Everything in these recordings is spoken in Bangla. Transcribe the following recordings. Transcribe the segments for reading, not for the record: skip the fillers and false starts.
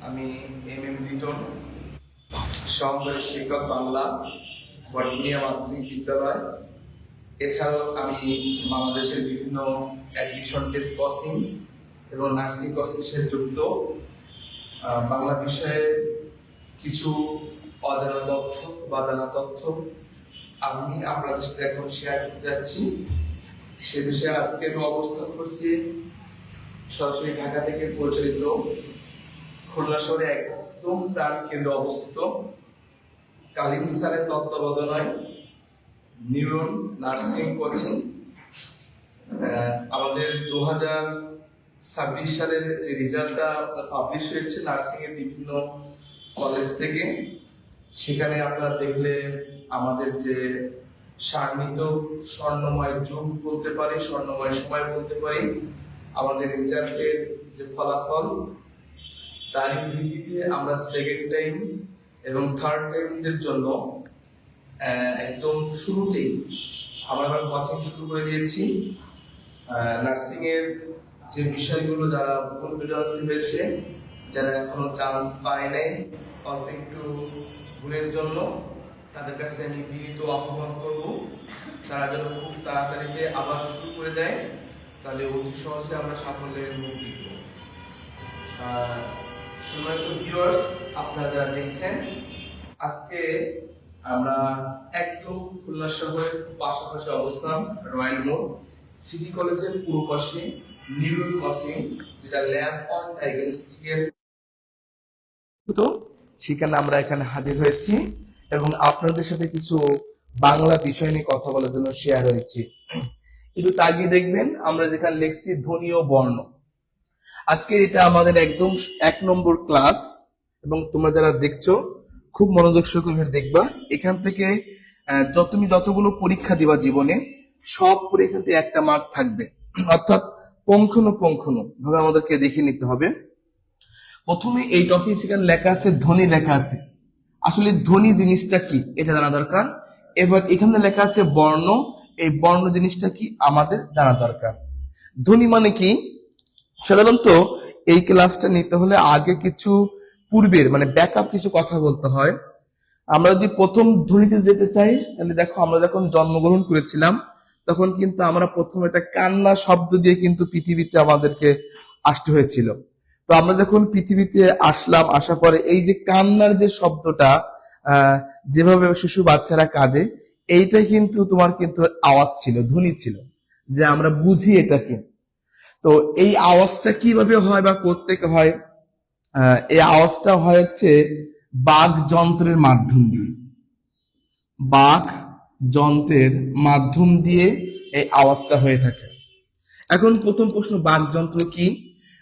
আমি লিটন, সহকারী শিক্ষক বাংলা, বটনিয়া মাধ্যমিক বিদ্যালয়। এছাড়াও আমি বাংলাদেশের বিভিন্ন অ্যাডমিশন টেস্ট কোচিং এবং নার্সিং কোচিং সাথে যুক্ত। বাংলা বিষয়ে কিছু অজানা তথ্য বা জানা তথ্য আমি আপনাদের সাথে এখন শেয়ার করতে যাচ্ছি। সে বিষয়ে আজকে আমি অবস্থান করছি সরাসরি ঢাকা থেকে পরিচালিত খুলনা শহরে একদম প্রাণ কেন্দ্র অবস্থিত কালিম স্যারের তত্ত্বাবধানে নিউরন নার্সিং কোচিং। আমাদের 2026 সালের যে রেজাল্টটা পাবলিশ হয়েছে নার্সিং এর বিভিন্ন কলেজ থেকে, সেখানে আপনারা দেখলে আমাদের যে সান্নিধ্য স্বর্ণময় যুগ বলতে পারি, স্বর্ণময় সময় বলতে পারি, আমাদের রেজাল্টের যে ফলাফল তারই ভিত্তিতে আমরা সেকেন্ড টাইম এবং থার্ড টাইমদের জন্য একদম শুরুতেই আমরা কোচিং শুরু করে দিয়েছি। নার্সিং এর যে বিষয়গুলো যারা ভুল বিভ্রান্তি হয়েছে, যারা এখনো চান্স পায় নাই অল্প একটু ভুলের জন্য, তাদের কাছে আমি বিনীত আহ্বান করব তারা যেন খুব তাড়াতাড়িতে আবার শুরু করে দেয়, তাহলে অতি সহজে আমরা সাফল্যের মুখ দিব। সম্মানিত ভিউয়ার্স, আপনারা যারা দেখছেন, আজকে আমরা একদম খুলনা শহরের পাশাপাশি অবস্থান রয়্যাল মোড় সিটি কলেজের পূর্ব পাশে নিউরন কোচিং, যেটা ল্যাব অন ডায়াগনস্টিকের, তো সেখানে আমরা এখানে হাজির হয়েছি এবং আপনাদের সাথে কিছু বাংলা বিষয় নিয়ে কথা বলার জন্য শেয়ার হয়েছি। একটু তাকিয়ে দেখবেন আমরা যেখানে লিখছি ধ্বনি ও বর্ণ। আজকে এটা আমাদের একদম 1 নম্বর ক্লাস এবং তোমরা যারা দেখছো খুব মনোযোগ সহকারে দেখবা। এখান থেকে তুমি যতগুলো পরীক্ষা দিবা জীবনে, সব পরীক্ষাতে একটা মার্ক থাকবে, অর্থাৎ পুঙ্খানুপুঙ্খানু ভাবে আমাদেরকে দেখে নিতে হবে। প্রথমে এই টপিক সেখানে লেখা আছে ধ্বনি, লেখা আছে আসলে ধ্বনি জিনিসটা কি এটা জানা দরকার। এবার এখানে লেখা আছে বর্ণ, এই বর্ণ জিনিসটা কি আমাদের জানা দরকার। ধ্বনি মানে কি? সাধারণত এই ক্লাসটা নিতে হলে আগে কিছু পূর্বের মানে ব্যাকআপ কিছু কথা বলতে হয়। আমরা যদি প্রথম ধ্বনিতে যেতে চাই, তাহলে দেখো আমরা যখন জন্মগ্রহণ করেছিলাম তখন কিন্তু আমরা প্রথম একটা কান্না শব্দ দিয়ে কিন্তু পৃথিবীতে আমাদেরকে আসতে হয়েছিল। তো আমরা যখন পৃথিবীতে আসলাম, আসার পরে এই যে কান্নার যে শব্দটা, যেভাবে শিশু বাচ্চারা কাঁদে, এইটাই কিন্তু তোমার কিন্তু আওয়াজ ছিল, ধ্বনি ছিল, যে আমরা বুঝি এটাকে। তো এই আওয়াজটা কিভাবে হয় বা কোত্থেকে হয়? এই আওয়াজটা হয় হচ্ছে বাক যন্ত্রের মাধ্যম দিয়ে। বাক যন্ত্রের মাধ্যম দিয়ে এই আওয়াজটা হয়ে থাকে। এখন প্রথম প্রশ্ন, বাক যন্ত্র কি?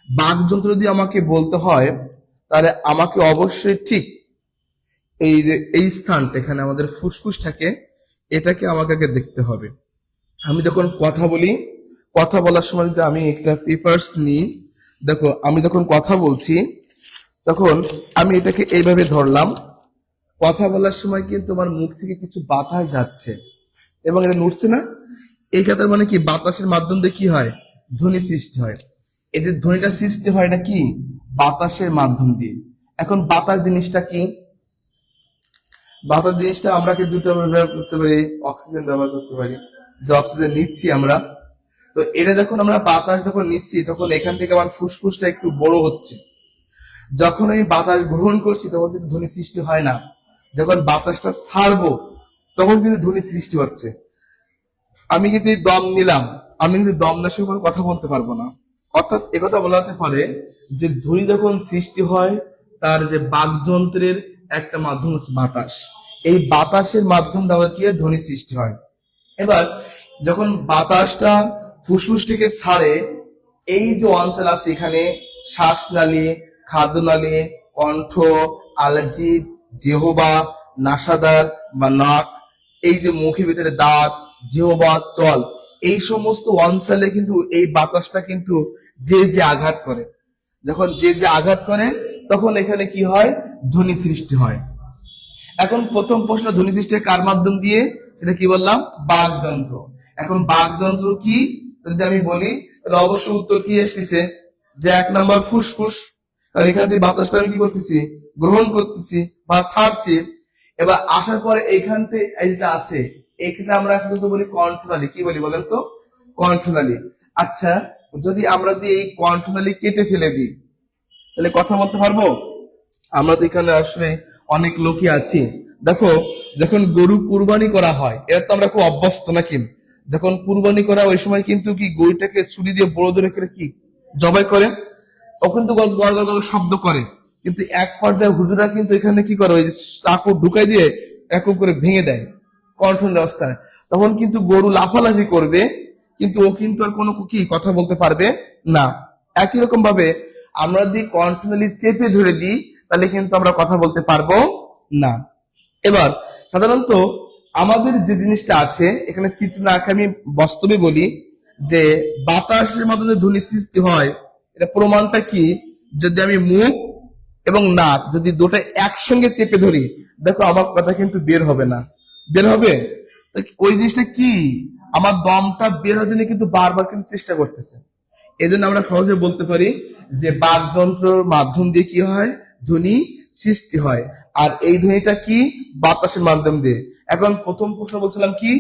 বাক যন্ত্র দিয়ে আমাকে বলতে হয়, তাহলে আমাকে অবশ্যই ঠিক এই যে এই স্থানটা এখানে আমাদের ফুসফুস থাকে, এটাকে আমাকে আগে দেখতে হবে। আমি যখন কথা বলি, কথা বলার সময় যদি আমি একটা পেপারস নিই, দেখো আমি যখন কথা বলছি তখন আমি এটাকে এইভাবে ধরলাম। কথা বলার সময় কিন্তু আমার মুখ থেকে কিছু বাতাস যাচ্ছে এবং এটা নড়ছে না। এই কথার মানে কি, বাতাসের মাধ্যম দিয়ে কি হয়? ধ্বনি সৃষ্টি হয়। এই যে ধ্বনিটা সৃষ্টি হয়, এটা কি? বাতাসের মাধ্যম দিয়ে। এখন বাতাস জিনিসটা কি? বাতাস জিনিসটা আমরা কি দুটো ব্যবহার করতে পারি, অক্সিজেন ব্যবহার করতে পারি, যে অক্সিজেন নিচ্ছি আমরা। তো এটা যখন আমরা বাতাস যখন নিচ্ছি, তখন এখান থেকে আমার ফুসফুসটা একটু বড় হচ্ছে। যখন আমি বাতাস গ্রহণ করছি তখন কিন্তু ধ্বনি সৃষ্টি হয় না। যখন বাতাসটা ছাড়বো তখন কিন্তু ধ্বনি সৃষ্টি হচ্ছে। আমি কিন্তু দম নিলাম, আমি কিন্তু দম নেওয়ার সময় কোনো কথা বলতে পারবো না। অর্থাৎ একথা বলা যেতে পারে যে ধ্বনি যখন সৃষ্টি হয়, তার যে বাকযন্ত্রের একটা মাধ্যম হচ্ছে বাতাস। এই বাতাসের মাধ্যম দ্বারা কি ধ্বনি সৃষ্টি হয়। এবার যখন বাতাসটা ফুসফুস থেকে ছাড়ে, এই যে অঞ্চল আছে এখানে শ্বাসনালী, খাদ্যনালী, কণ্ঠ, আলজিভ, জিহ্বা, নাসাদার বা নাক, এই যে মুখের ভিতরে দাঁত, জিহ্বা, চল, এই সমস্ত অঞ্চলে কিন্তু এই বাতাসটা কিন্তু যে যে আঘাত করে, যখন যে যে আঘাত করে তখন এখানে কি হয়? ধ্বনি সৃষ্টি হয়। এখন প্রথম প্রশ্ন, ধ্বনি সৃষ্টি কার মাধ্যম দিয়ে? সেটা কি বললাম? বাক যন্ত্র। এখন বাক যন্ত্র কি যদি আমি বলি, তাহলে অবশ্যই উত্তর কি এসেছে যে 1 নম্বর ফুসফুস। কারণ এখান থেকে বাতাসটা আমি কি করতেছি, গ্রহণ করতেছি বা ছাড়ছি। এবার আসার পরে এইখান থেকে এই যেটা আছে, এখানে আমরা এখন তো বলি কণ্ঠনালী। কি বলি বলেন তো? কণ্ঠনালী। আচ্ছা, যদি আমরা এই কণ্ঠনালী কেটে ফেলে দিই, তাহলে কথা বলতে পারবো? আমরা তো এখানে আসলে অনেক লোকই আছি। দেখো, যখন গরু কুরবানি করা হয়, এটা তো আমরা খুব অভ্যস্ত নাকি? যখন কুরবানি করা ওই সময় কিন্তু কি গরুটাকে ছুরি দিয়ে বড় ধরে কি জবাই করে, তখন তো গল গল গল শব্দ করে। কিন্তু এক পর্যায়ে হুজুরা কিন্তু এখানে কি করে, ওই যে চাকু ঢুকাই দিয়ে এরকম করে ভেঙে দেয় কণ্ঠনালী অবস্থায়। তখন কিন্তু গরু লাফালাফি করবে, কিন্তু ও কিন্তু আর কোনো কি কথা বলতে পারবে না। একই রকম ভাবে আমরা যদি কণ্ঠনালী চেপে ধরে দিই, তাহলে কিন্তু আমরা কথা বলতে পারবো না। এবার সাধারণত আমাদের যে জিনিসটা আছে, এখানে চিত্র না আঁকে আমি বাস্তবে বলি যে বাতাসের মাধ্যমে ধ্বনি সৃষ্টি হয়, এটা প্রমাণটা কি? যদি আমি মুখ এবং নাক যদি দুটো একসঙ্গে চেপে ধরি, দেখো আমার কথা কিন্তু বের হবে না। বের হবে? ওই জিনিসটা কি, আমার দমটা বের হওয়ার জন্য কিন্তু বারবার কিন্তু চেষ্টা করতেছে। এই জন্য আমরা সহজে বলতে পারি যে বাকযন্ত্রের মাধ্যম দিয়ে কি হয়, ধ্বনি সৃষ্টি হয়। আর এই ধ্বনিটা কি, বাতাসের মাধ্যম দিয়ে। এখন প্রথম প্রশ্ন বলছিলাম কি,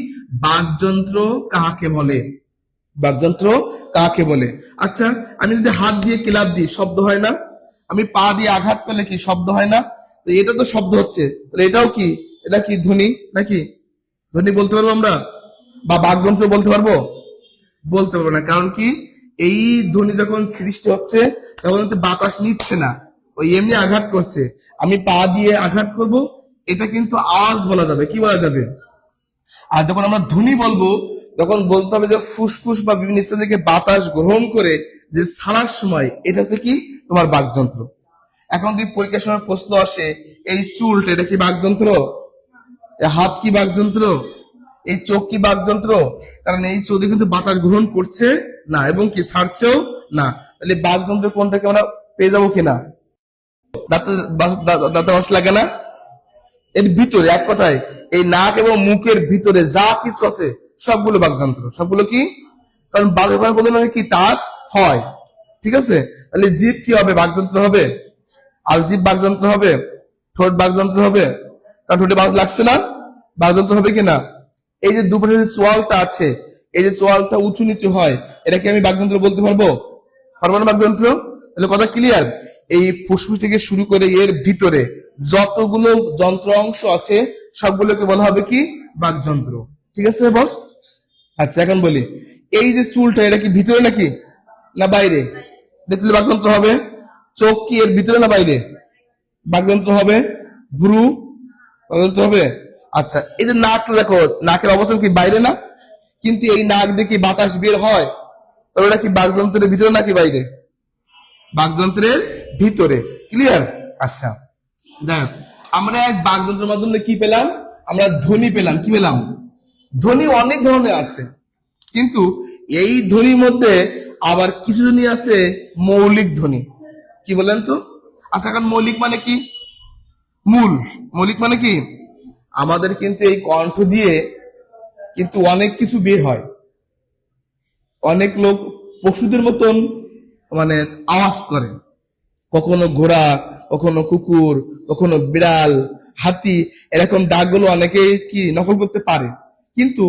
বাকযন্ত্র কাকে বলে? বাকযন্ত্র কাকে বলে? আচ্ছা, আমি যদি হাত দিয়ে ক্লাব দিই, শব্দ হয় না? আমি পা দিয়ে আঘাত করলে কি শব্দ হয় না? তো এটা তো শব্দ হচ্ছে, তাহলে এটাও কি, এটা কি ধ্বনি নাকি? ধ্বনি বলতে পারবো আমরা? বা বাকযন্ত্র বলতে পারবো? বলতে পারবো না। কারণ কি, এই ধ্বনি যখন সৃষ্টি হচ্ছে তখন কিন্তু বাতাস নিচ্ছে না, ওই এমনি আঘাত করছে। আমি পা দিয়ে আঘাত করব, এটা কিন্তু আওয়াজ বলা যাবে। কি বলা যাবে? আর যখন আমরা ধ্বনি বলবো, তখন বলতে হবে যে ফুসফুস বা বিভিন্ন স্থান থেকে বাতাস গ্রহণ করে যে ছাড়ার সময়, এটা হচ্ছে কি তোমার বাকযন্ত্র। এখন যদি পরীক্ষার সময় প্রশ্ন আসে, এই চুলটা এটা কি বাকযন্ত্র? হাত কি বাকযন্ত্র? এই চোখ কি বাকযন্ত্র? কারণ এই চোখে কিন্তু বাতাস গ্রহণ করছে না এবং কি ছাড়ছেও না। তাহলে বাকযন্ত্র কোনটাকে আমরা পেয়ে যাবো কিনা? দাঁতে দাঁতে রস লাগে না? এর ভিতরে এক কথায় এই নাক এবং মুখের ভিতরে যা কিছু আছে সবগুলো বাকযন্ত্র। সবগুলো কি? কারণ বাকযন্ত্র বলতে কি টাচ হয়, ঠিক আছে? তাহলে জিভ কি হবে? বাকযন্ত্র হবে। আলজিভ বাকযন্ত্র হবে। ঠোঁট বাকযন্ত্র হবে, কারণ ঠোঁটে বাতাস লাগছে না, বাকযন্ত্র হবে কিনা? এই যে দুপাশে যে চোয়ালটা আছে, এই যে চোয়ালটা উঁচু নিচু হয়, এটা কি আমি বাকযন্ত্র বলতে পারবো? পারবো না বাকযন্ত্র? তাহলে কথা ক্লিয়ার। এই ফুসফুস থেকে শুরু করে এর ভিতরে যতগুলো যন্ত্র অংশ আছে সবগুলোকে বলা হবে কি? বাকযন্ত্র। ঠিক আছে বস? আচ্ছা, এখন বলি, এই যে চুলটা এটা কি ভিতরে নাকি না বাইরে? দেখলে বাকযন্ত্র হবে। চোখ কি এর ভিতরে না বাইরে? বাকযন্ত্র হবে। ভ্রু বাকযন্ত্র হবে। আচ্ছা, এই যে নাকটা দেখো, নাকের অবস্থান কি বাইরে না? কিন্তু এই নাক দেখি বাতাস বের হয়, তবে এটা কি বাকযন্ত্রের ভিতরে নাকি বাইরে? বাকযন্ত্রের ভিতরে। ক্লিয়ার? আচ্ছা, যাই হোক, আমরা এক বাকযন্ত্রের মাধ্যমে কি পেলাম? আমরা ধ্বনি পেলাম। কি পেলাম? ধ্বনি অনেক ধরনের আছে, কিন্তু এই ধ্বনির মধ্যে আবার কিছু ধ্বনি আছে মৌলিক ধ্বনি। কি বলেন তো? আচ্ছা, এখন মৌলিক মানে কি? মূল। মৌলিক মানে কি? আমাদের কিন্তু এই কণ্ঠ দিয়ে কিন্তু অনেক কিছু বের হয়। অনেক লোক পশুদের মতন মানে আওয়াজ করে, কখনো ঘোড়া, কখনো কুকুর, কখনো বিড়াল, হাতি, এরকম ডাকগুলো অনেকেই কি নকল করতে পারে। কিন্তু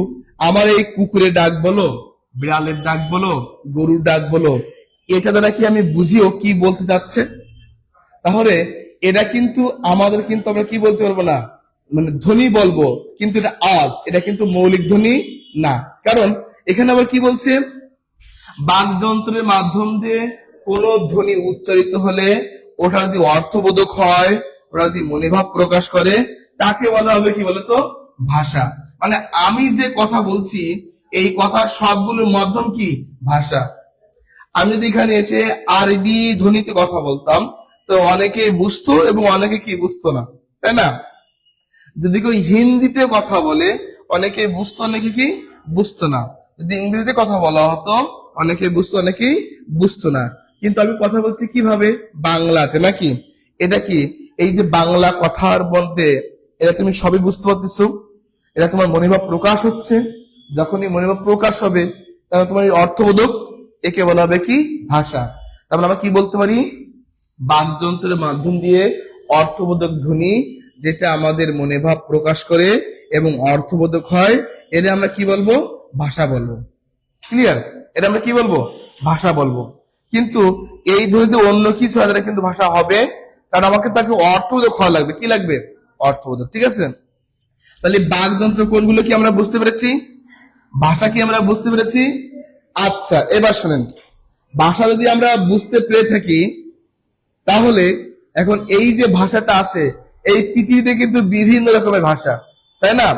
আমার এই কুকুরের ডাক বলো, বিড়ালের ডাক বলো, গরুর ডাক বলো, এটা দ্বারা কি আমি বুঝিও কি বলতে চাচ্ছে? তাহলে এটা কিন্তু আমাদের কিন্তু আমরা কি বলতে পারবো না, মানে ধ্বনি বলবো, কিন্তু এটা আওয়াজ, এটা কিন্তু মৌলিক ধ্বনি না। কারণ এখানে আবার কি বলছে, বাকযন্ত্রের মাধ্যম দিয়ে কোন ধ্বনি উচ্চারিত হলে ওটা যদি অর্থবোধক হয়, ওটা যদি মনোভাব প্রকাশ করে, তাকে বলা হবে কি বলতো? ভাষা। মানে আমি যে কথা বলছি, এই কথার সবগুলোর মাধ্যম কি? ভাষা। আমি যদি এখানে এসে আরবি ধ্বনিতে কথা বলতাম, তো অনেকে বুঝতো এবং অনেকে কি বুঝতো না, তাই না? যদি কেউ হিন্দিতে কথা বলে, অনেকে বুঝতো, অনেকে কি বুঝতো না। যদি ইংরেজিতে কথা বলা হতো, অনেকে বুঝতো, অনেকেই বুঝতো না। কিন্তু আমি কথা বলছি কিভাবে? বাংলাতে, নাকি? এটা কি এই যে বাংলা কথার মধ্যে, এটা তুমি সবই বুঝতে পারতেছো, এটা তোমার মনোভাব প্রকাশ হচ্ছে। যখনই মনোভাব প্রকাশ হবে, তখন তোমার এই অর্থবোধক, একে বলা হবে কি? ভাষা। তারপর আমরা কি বলতে পারি? বাকযন্ত্রের মাধ্যম দিয়ে অর্থবোধক ধ্বনি যেটা আমাদের মনে ভাব প্রকাশ করে এবং অর্থবোধক হয়, এর আমরা কি বলবো? ভাষা বলবো। ক্লিয়ার? এটা আমরা কি বলবো? ভাষা বলবো। কিন্তু এই ধ্বনিতে অন্য কিছু হয় কিন্তু ভাষা হবে, কারণ আমাকে তাকে অর্থবোধক হওয়া লাগবে। কি লাগবে? অর্থবোধক। ঠিক আছে, তাহলে বাকযন্ত্র কোনগুলো কি আমরা বুঝতে পেরেছি, ভাষা কি আমরা বুঝতে পেরেছি। আচ্ছা, এবার শুনেন, ভাষা যদি আমরা বুঝতে পেরে থাকি, তাহলে এখন এই যে ভাষাটা আছে, এই পৃথিবীতে কিন্তু বিভিন্ন রকমের ভাষা, তাই না?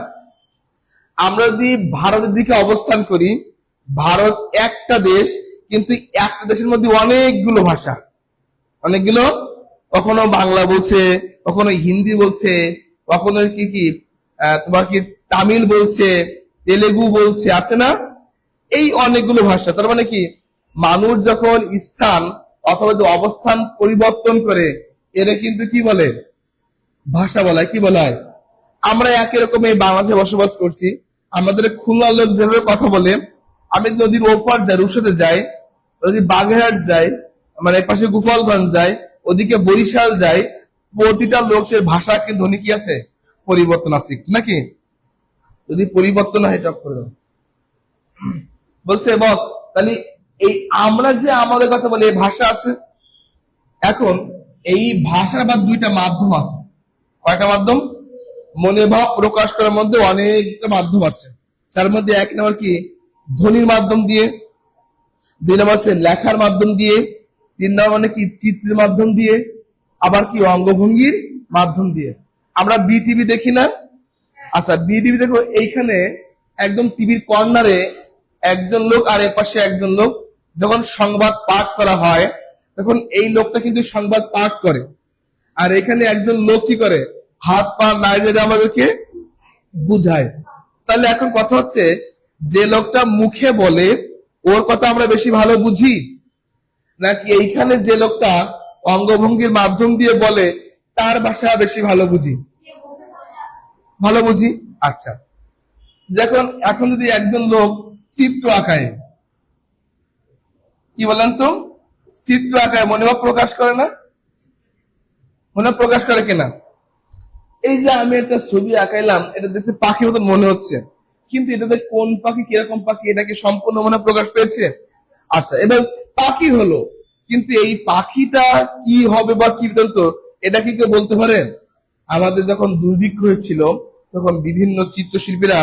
আমরা যদি ভারতের দিকে অবস্থান করি, ভারত একটা দেশ, কিন্তু একটা দেশের মধ্যে অনেকগুলো ভাষা, অনেকগুলো, কখনো বাংলা বলছে, কখনো হিন্দি বলছে, কখনো কি কি তোমার কি তামিল বলছে, তেলেগু বলছে, আছে না? এই অনেকগুলো ভাষা। তার মানে কি, মানুষ যখন স্থান অথবা অবস্থান পরিবর্তন করে, এরা কিন্তু কি বলে? ভাষা বলা। কি বলা হয়? আমরা একই রকম এই বাংলাদেশে বসবাস করছি, আমাদের খুলনার লোক যেভাবে কথা বলে, আমি নদীর ওপার যাই, রূপসাতে যাই, যদি বাগেরহাট যাই, মানে পাশে গোপালগঞ্জ যাই, ওদিকে বরিশাল যাই, প্রতিটা লোকের ভাষা কিন্তু ধ্বনি কি আছে? পরিবর্তন আছে নাকি? যদি পরিবর্তন হয়, টপ করে দাও। বলছে বস, তাহলে এই আমরা যে আমাদের কথা বলি, এই ভাষা আছে। এখন এই ভাষার আবার দুইটা মাধ্যম আছে। কয়টা মাধ্যম? মনে ভাব প্রকাশ করার মধ্যে অনেকটা মাধ্যম আছে। তার মধ্যে এক নম্বর কি? ধ্বনির মাধ্যম দিয়ে। দুই নম্বর আছে লেখার মাধ্যম দিয়ে। তিন নম্বর মানে কি? চিত্রের মাধ্যম দিয়ে। আবার কি? অঙ্গভঙ্গির মাধ্যম দিয়ে। আমরা বিটিভি দেখি না? আচ্ছা, বিটিভি দেখো, এইখানে একদম টিভির কর্নারে একজন লোক আর এর পাশে একজন লোক, যখন সংবাদ পাঠ করা হয়, তখন এই লোকটা কিন্তু সংবাদ পাঠ করে, আর এখানে একজন লোক কি করে? হাত পা নাড়িয়ে আমাদেরকে বুঝায়। তাহলে এখন কথা হচ্ছে, যে লোকটা মুখে বলে ওর কথা আমরা বেশি ভালো বুঝি, নাকি এইখানে যে লোকটা অঙ্গভঙ্গির মাধ্যম দিয়ে বলে তার ভাষা বেশি ভালো বুঝি? ভালো বুঝি। আচ্ছা, যখন এখন যদি একজন লোক চিত্র আঁকায়, কি বলেন তো? চিত্র আঁকায় মনোভাব প্রকাশ করে না? মনোভাব প্রকাশ করে কিনা? এই যে আমি একটা ছবি আঁকাইলাম, এটা দেখতে পাখির মতন মনে হচ্ছে, কিন্তু এটাতে কোন পাখি, কিরকম পাখি, এটাকে সম্পূর্ণ মনে প্রকাশ পেয়েছে? আচ্ছা, এবার পাখি হলো, কিন্তু এই পাখিটা কি হবে বা কি বৃত্তান্ত, এটা কি কেউ বলতে পারে? আমাদের যখন দুর্ভিক্ষ হয়েছিল, তখন বিভিন্ন চিত্রশিল্পীরা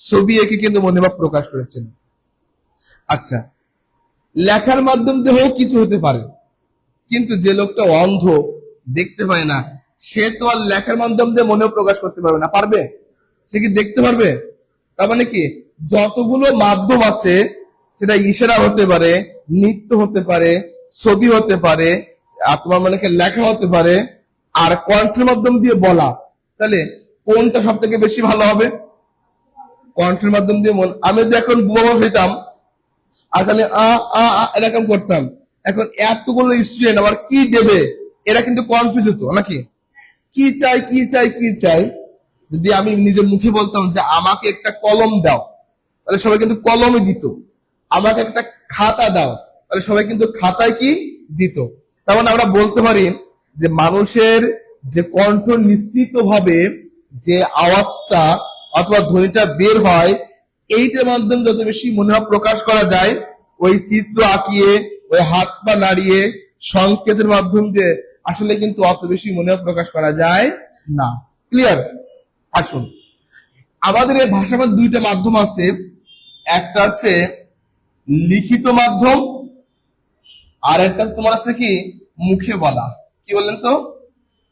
ছবি এঁকে কিন্তু মনোভাব প্রকাশ করেছেন। আচ্ছা, লেখার মাধ্যম দিয়েও কিছু হতে পারে, কিন্তু যে লোকটা অন্ধ, দেখতে পায় না, সে তো আর লেখার মাধ্যম দিয়ে মনেও প্রকাশ করতে পারবে না। পারবে? সে কি দেখতে পারবে? তার মানে কি, যতগুলো মাধ্যম আছে, সেটা ইশারা হতে পারে, নৃত্য হতে পারে, ছবি হতে পারে, আর তোমার মানে কি লেখা হতে পারে, আর কণ্ঠের মাধ্যম দিয়ে বলা, তাহলে কোনটা সব থেকে বেশি ভালো হবে? কণ্ঠের মাধ্যম দিয়ে আমি যদি এখন বুয়া হইতাম, আর খালি এরকম করতাম, এখন এতগুলো স্টুডেন্ট আমার কি দেবে, এরা কিন্তু কনফিউজ হতো নাকি? কি চাই, কি চাই, কি চাই। যদি আমি নিজের মুখে বলতাম যে আমাকে একটা কলম দাও, তাহলে সবাই কিন্তু কলমই দিত। আমাকে একটা খাতা দাও, তাহলে সবাই কিন্তু খাতায় কি দিত। তেমন মানে আমরা বলতে পারি যে মানুষের যে কণ্ঠ নিশ্চিত ভাবে যে আওয়াজটা অথবা ধ্বনিটা বের হয়, এইটার মাধ্যমে যত বেশি মনোভাব প্রকাশ করা যায়, ওই চিত্র আঁকিয়ে, ওই হাত পা নাড়িয়ে, সংকেতের মাধ্যম দিয়ে আসলে কিন্তু অত বেশি মনোভাব প্রকাশ করা যায় না। ক্লিয়ার? আসুন, আমাদের এই ভাষার দুইটা মাধ্যম আছে। একটা আছে লিখিত মাধ্যম, আর একটা তোমার আছে কি? মুখে বলা। কি বললেন তো?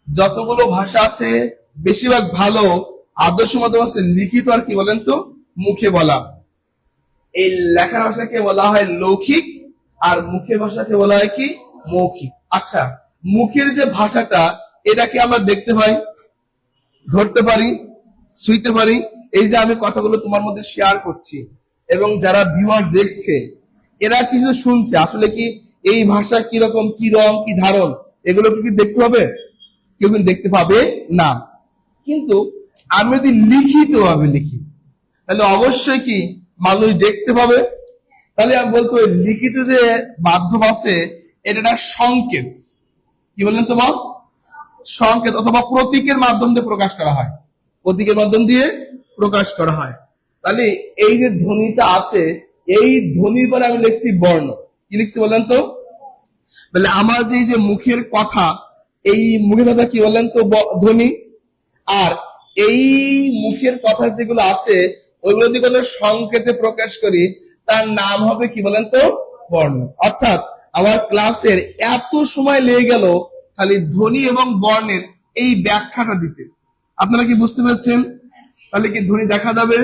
যতগুলো ভাষা আছে, বেশিরভাগ ভালো আদর্শ মাধ্যম আছে লিখিত, আর কি বলেন তো? মুখে বলা। এই লেখার ভাষাকে বলা হয় লৌখিক, আর মুখের ভাষাকে বলা হয় কি? মৌখিক। আচ্ছা, মুখের যে ভাষাটা, এটাকে আমরা দেখতে পাই, ধরতে পারি, শুইতে পারি। এই যে আমি কথাগুলো তোমার মধ্যে শেয়ার করছি, এবং যারা ভিউয়ার দেখছে, এরা কিছু শুনছে, আসলে কি এই ভাষা কিরকম, কি রং, কি ধারণ, এগুলো কি দেখতে হবে? কেউ কিন্তু দেখতে পাবে না। কিন্তু আমি যদি লিখিত ভাবে লিখি, তাহলে অবশ্যই কি মানুষ দেখতে পাবে। তাহলে আমি বলতে পারি লিখিত যে মাধ্যম আছে, এটা একটা সংকেত। কি কি বললেন তো বস? সংকেত অথবা প্রতীকের মাধ্যম দিয়ে প্রকাশ করা হয়, প্রতীকের মাধ্যম দিয়ে প্রকাশ করা হয়। তাহলে এই যে ধ্বনিটা আছে, এই ধ্বনির পরে আমি লিখছি বর্ণ। কি লিখছি বলেন তো? তাহলে আমার যে মুখের কথা, এই মুখের কথা কি বলেন তো? ধ্বনি। আর এই মুখের কথা যেগুলো আছে ওইগুলো যদি কোনো সংকেতে প্রকাশ করি তার নাম হবে কি বলেন তো? বর্ণ। অর্থাৎ আমার ক্লাসের এত সময় লেগে গেল খালি ধ্বনি এবং বর্ণের এই ব্যাখ্যাটা দিতে। আপনারা কি বুঝতে পেরেছেন? তাহলে কি ধ্বনি দেখা যাবে,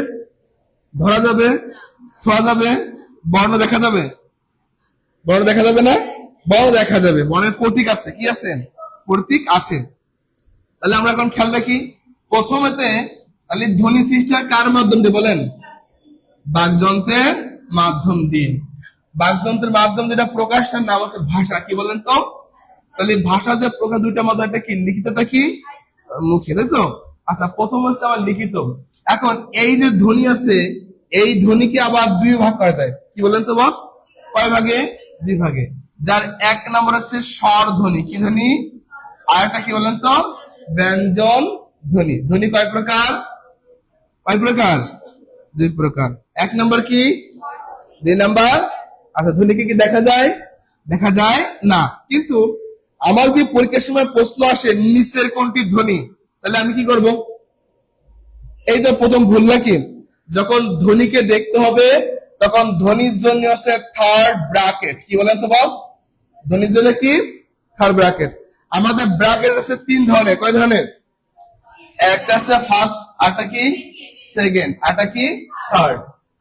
ধরা যাবে, ছোঁয়া যাবে, বর্ণ দেখা যাবে? বর্ণ দেখা যাবে না? বর্ণ দেখা যাবে। বর্ণের প্রতীক আছে, কি আছে? প্রতীক আছে। তাহলে আমরা এখন খেয়াল রাখি, প্রথমেতে তাহলে ধ্বনি সৃষ্টি হয় কার মাধ্যম দিয়ে বলেন? বাকযন্ত্রের মাধ্যম দিয়ে। বাকযন্ত্রের মাধ্যম যেটা প্রকাশের নাম আছে ভাষা। কি বলেন তো? তাহলে ভাষা যে প্রকাশ দুইটা মধ্যে একটা কি, লিখিতটা কি, মুখে, তাই তো? আচ্ছা, প্রথম হচ্ছে আমার লিখিত। এখন এই যে ধ্বনি আছে, এই ধ্বনিকে আবার দুই ভাগ করা যায়। কি বলেন তো বস? কয় ভাগে? দুই ভাগে। যার এক নম্বর হচ্ছে স্বর ধ্বনি। কি ধ্বনি? আর একটা কি বলেন তো? ব্যঞ্জন ধ্বনি। ধ্বনি কয় প্রকার? কয় প্রকার? দুই প্রকার। এক নম্বর কি? দুই নাম্বার। আচ্ছা, ধ্বনিকে কি দেখা যায়? দেখা যায় না। কিন্তু আমার যদি পরীক্ষার সময় প্রশ্ন আসে নিচের কোনটি ধ্বনি, তাহলে আমি কি করব? এই তো প্রথম ভুল নাকি? যখন ধ্বনিকে দেখতে হবে তখন ধ্বনির জন্য আছে থার্ড ব্র্যাকেট। কি বলেন তো বস? ধ্বনির জন্য কি? Third bracket. আমাদের ব্র্যাকেট আছে তিন ধরনের। কয় ধরনের? একটা আছে ফার্স্ট, আরটা কি সেকেন্ড, আরটা কি থার্ড।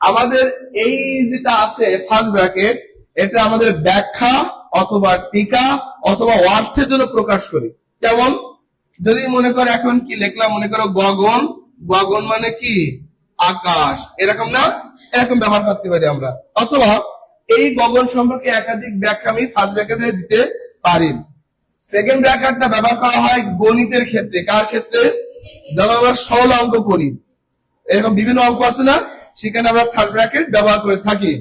আমাদের এই যেটা আছে ফার্স্ট ব্র্যাকেট, এটা আমাদের ব্যাখ্যা অথবা টিকা অথবা অর্থের জন্য প্রকাশ করি। যেমন যদি মনে করো এখন কি লিখলাম, মনে করো গগন, গগন মানে কি? আকাশ, এরকম না? এরকম ব্যবহার করতে পারি আমরা। অথবা এই গগন সম্পর্কে একাধিক ব্যাখ্যা আমি ফার্স্ট ব্র্যাকেটে দিতে পারি। সেকেন্ড ব্র্যাকেটটা ব্যবহার করা হয় গণিতের ক্ষেত্রে। কার ক্ষেত্রে? যখন আমরা সরল অঙ্ক করি, এরকম বিভিন্ন অঙ্ক আছে না, সেখানে আমরা থার্ড ব্র্যাকেট ব্যবহার করে থাকি,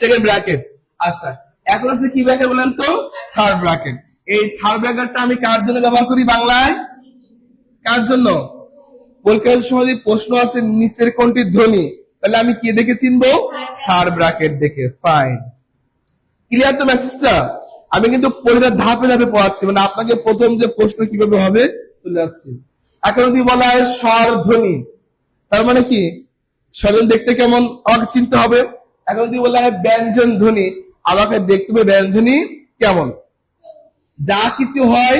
সেকেন্ড ব্র্যাকেট। আচ্ছা, এখন আছে কি ব্র্যাকেট বলেন তো? Third bracket. এই থার্ড ব্র্যাকেটটা আমি কার জন্য ব্যবহার করি বাংলায়? কার জন্য? পরীক্ষার সময় যদি প্রশ্ন আছে নিচের কোনটি ধ্বনি, তাহলে আমি কি দেখে চিনবো? থার্ড ব্র্যাকেট দেখে। ফাইন, ক্লিয়ার তো মেসেজটা? আমি কিন্তু পরীক্ষার ধাপে ধাপে পড়াচ্ছি, মানে আপনাকে প্রথম যে প্রশ্ন কিভাবে হবে চলে যাচ্ছি। এখন যদি বলা হয় স্বর ধ্বনি, তার মানে কি? স্বরধ্বনি দেখতে কেমন আমাকে চিনতে হবে। এখন যদি বলা হয় ব্যঞ্জন ধ্বনি, আমাকে দেখতে হবে ব্যঞ্জনী কেমন। যা কিছু হয়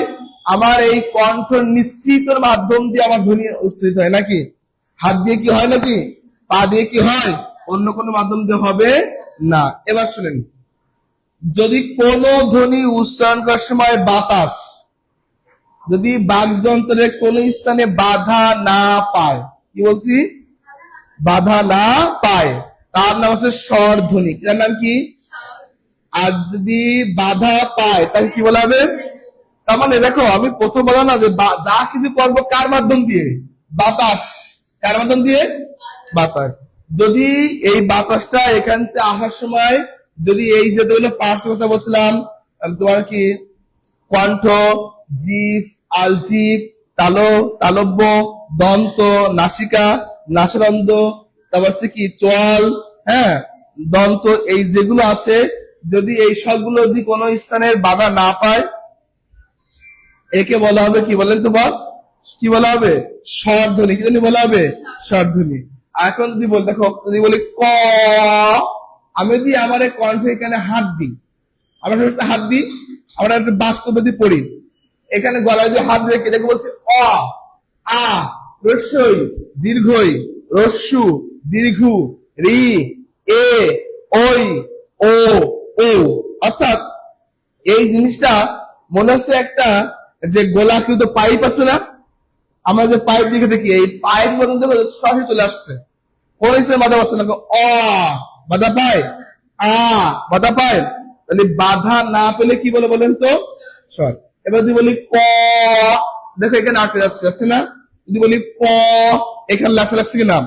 আমার এই কণ্ঠ নিঃসৃতর মাধ্যম দিয়ে আমার ধ্বনি উচ্চারিত হয় নাকি? হাত দিয়ে কি হয় নাকি? পা দিয়ে কি হয়? অন্য কোনো মাধ্যম দিয়ে হবে না। এবার শুনেন, যদি কোন ধ্বনি উচ্চারণ করার সময় বাতাস যদি বাকযন্ত্রের কোন স্থানে বাধা না পায়, কি বলছি? বাধা না পায়, তার নাম হচ্ছে স্বর ধ্বনি। তার নাম কি? আর যদি বাধা পায় তাহলে কি বলা হবে? তার মানে দেখো, আমি প্রথম বললাম না যে যা কিছু করবো কার মাধ্যম দিয়ে? বাতাস। কার মাধ্যম দিয়ে? বাতাস। যদি এই বাতাসটা এখান থেকে আসার সময় যদি এই যে পার্টস কথা বলছিলাম, তোমার কি কণ্ঠ, জিভ, আলজিভ, তালব্য, দন্ত, নাসিকা, নাসারন্ধ্র, তারপর কি চোয়াল, হ্যাঁ, দন্ত, এই যেগুলো আছে, যদি এই সবগুলো যদি কোনো স্থানের বাধা না পায়, একে বলা হবে কি বলেন তো বস? কি বলা হবে? স্বরধ্বনি। কি জন্য বলা হবে? স্বরধ্বনি। এখন যদি বল, দেখো, যদি বলি ক, আমি যদি আমার কণ্ঠে এখানে হাত দিই, আমরা হাত দিই, আমরা একটা বাস্তবে পড়ি, এখানে গলায় দিয়ে হাত রেখে দেখো বলছি অ, আ, রস্যই, দীর্ঘই, রস্যু, দীর্ঘু, রি, এ, ওই, ও, ও। অর্থাৎ এই জিনিসটা মনে হচ্ছে একটা যে গোলাকৃত পাইপ আছে না, আমরা যে পাইপ দিকে দেখি, এই পাইপ পর্যন্ত সরাসরি চলে আসছে। কোন হিসেবে বাধা পাচ্ছে না? অ বাধা পায়, আ বাধা পায়, তাহলে বাধা না পেলে কি বলে বলেন তো? স্বর। এবার যদি বলি ক, দেখো এখানে আটকে যাচ্ছে, যাচ্ছে না? যদি বলি প, এখানে লাগছে কিনা?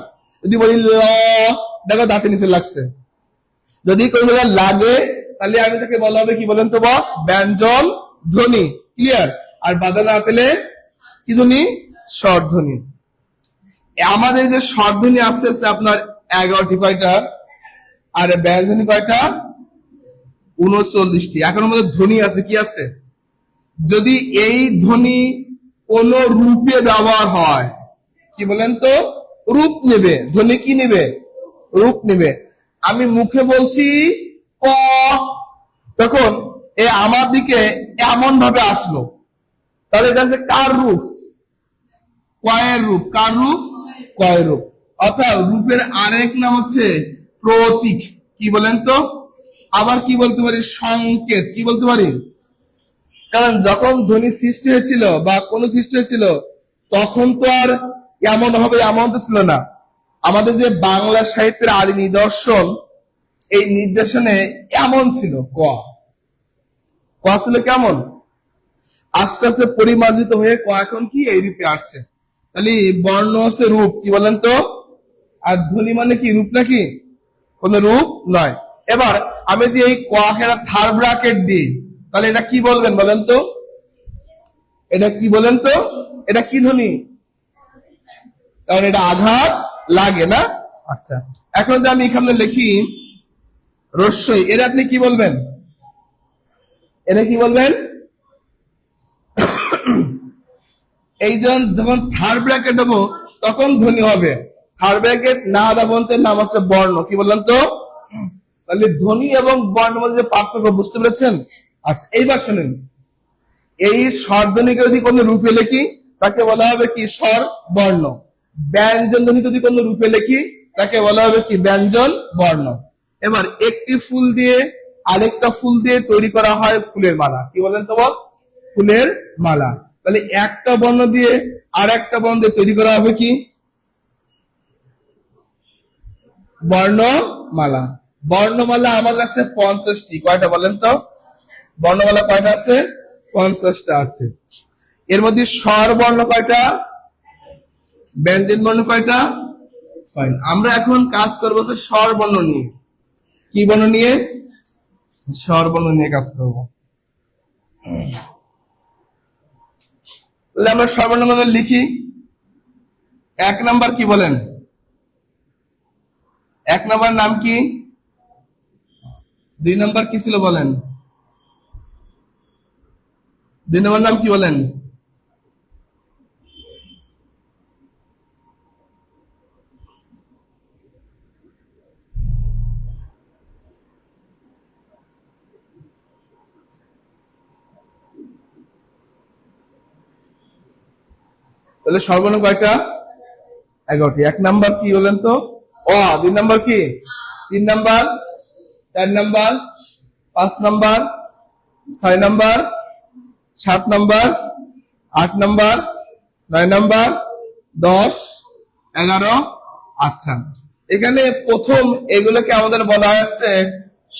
যদি বলি ল, দেখো দাঁতের নিচে লাগছে। যদি কোন লাগে তাহলে আমি তাকে বলা হবে কি বলেন তো বস? ব্যঞ্জন ধ্বনি, ক্লিয়ার। আর বাধা না পেলে কি ধ্বনি? স্বরধ্বনি। আমাদের যে স্বরধ্বনি আস্তে আস্তে আপনার 11টি, কয়টা? আর ব্যঞ্জনী কয়টা? 39টি। এখন আমাদের ধ্বনি আছে, কি আছে? যদি এই ধ্বনি কোন রূপে ব্যবহার হয়, কি বলেন তো? রূপ নেবে। ধ্বনি কি নেবে? রূপ নেবে। আমি মুখে বলছি ক, তখন এ আমার দিকে এমন ভাবে আসলো, তাহলে এটা হচ্ছে কার রূপ? কয়ের রূপ। কার রূপ? কয়ের রূপ। অর্থাৎ রূপের আরেক নাম হচ্ছে প্রতীক। কি বলেন তো? আবার কি বলতে পারি? সংকেত। কি বলতে পারি? কারণ যখন ধ্বনি সৃষ্টি হয়েছিল বা কোন সৃষ্টি হয়েছিল, তখন তো আর এমন হবে এমন তো ছিল না। আমাদের যে বাংলা সাহিত্যের আদি নিদর্শন, এই নির্দেশনে এমন ছিল। ক ছিল কেমন? আস্তে আস্তে পরিমার্জিত হয়ে ক এখন কি এই রূপে আসছে। তাহলে বর্ণ হচ্ছে রূপ। কি বলেন তো? আর ধ্বনি মানে কি? রূপ নাকি? কোন রূপ নয়। এবার আমি যদি এই ক একটা থার্ড ব্র্যাকেট দিই, তাহলে এটা কি বলবেন বলেন তো? এটা কি বলেন তো? এটা কি ধ্বনি? কারণ এটা আঘাত লাগে না। আচ্ছা, এখন যদি আমি এখানে লিখি রস্যই, এটা আপনি কি বলবেন? এটা কি বলবেন? এই যখন থার্ড ব্র্যাকেট হবো তখন ধ্বনি হবে। থার্ড ব্র্যাকেট না দাবন্তের নাম আছে বর্ণ। কি বললাম তো? তাহলে ধ্বনি এবং বর্ণের মধ্যে যে পার্থক্য বুঝতে পেরেছেন? আচ্ছা, এইবার শুনুন। এই স্বরধ্বনিকে যদি কোনো রূপে লিখি, তাকে বলা হবে কি? স্বর বর্ণ। ব্যঞ্জন ধ্বনি যদি কোনো রূপে লিখি, তাকে বলা হবে কি? ব্যঞ্জন বর্ণ। এবার একটি ফুল দিয়ে আরেকটা ফুল দিয়ে তৈরি করা হয় ফুলের মালা। কি বলেন তো বস? ফুলের মালা। তাহলে একটা বর্ণ দিয়ে আর একটা বর্ণ দিয়ে তৈরি করা হবে কি? বর্ণমালা। বর্ণমালা আমার কাছে 50টি। কয়টা বলেন তো? বর্ণমালা কয়টা আছে? 50টা আছে। এর মধ্যে স্বর বর্ণ কয়টা? ব্যঞ্জন বর্ণ কয়টা? ফাইন। আমরা এখন কাজ করবো স্বর বর্ণ নিয়ে। কি বর্ণ নিয়ে? স্বর বর্ণ নিয়ে কাজ করব। তাহলে আমরা স্বর বর্ণ মধ্যে লিখি। 1 নাম্বার কি বলেন? 1 নাম্বার নাম কি? 2 নাম্বার কি ছিল বলেন? 2 নাম্বার নাম কি বলেন? তাহলে সর্বর্ণ কয়টা? 11টি। 1 নাম্বার কি বলেন তো? অ। 2 নাম্বার কি? 3 number, 4 number, 5 number, 6 number, 7 number, 8 number, 9 number, 10, 11। আচ্ছা, এখানে প্রথম এগুলোকে আমাদের বলা হয়েছে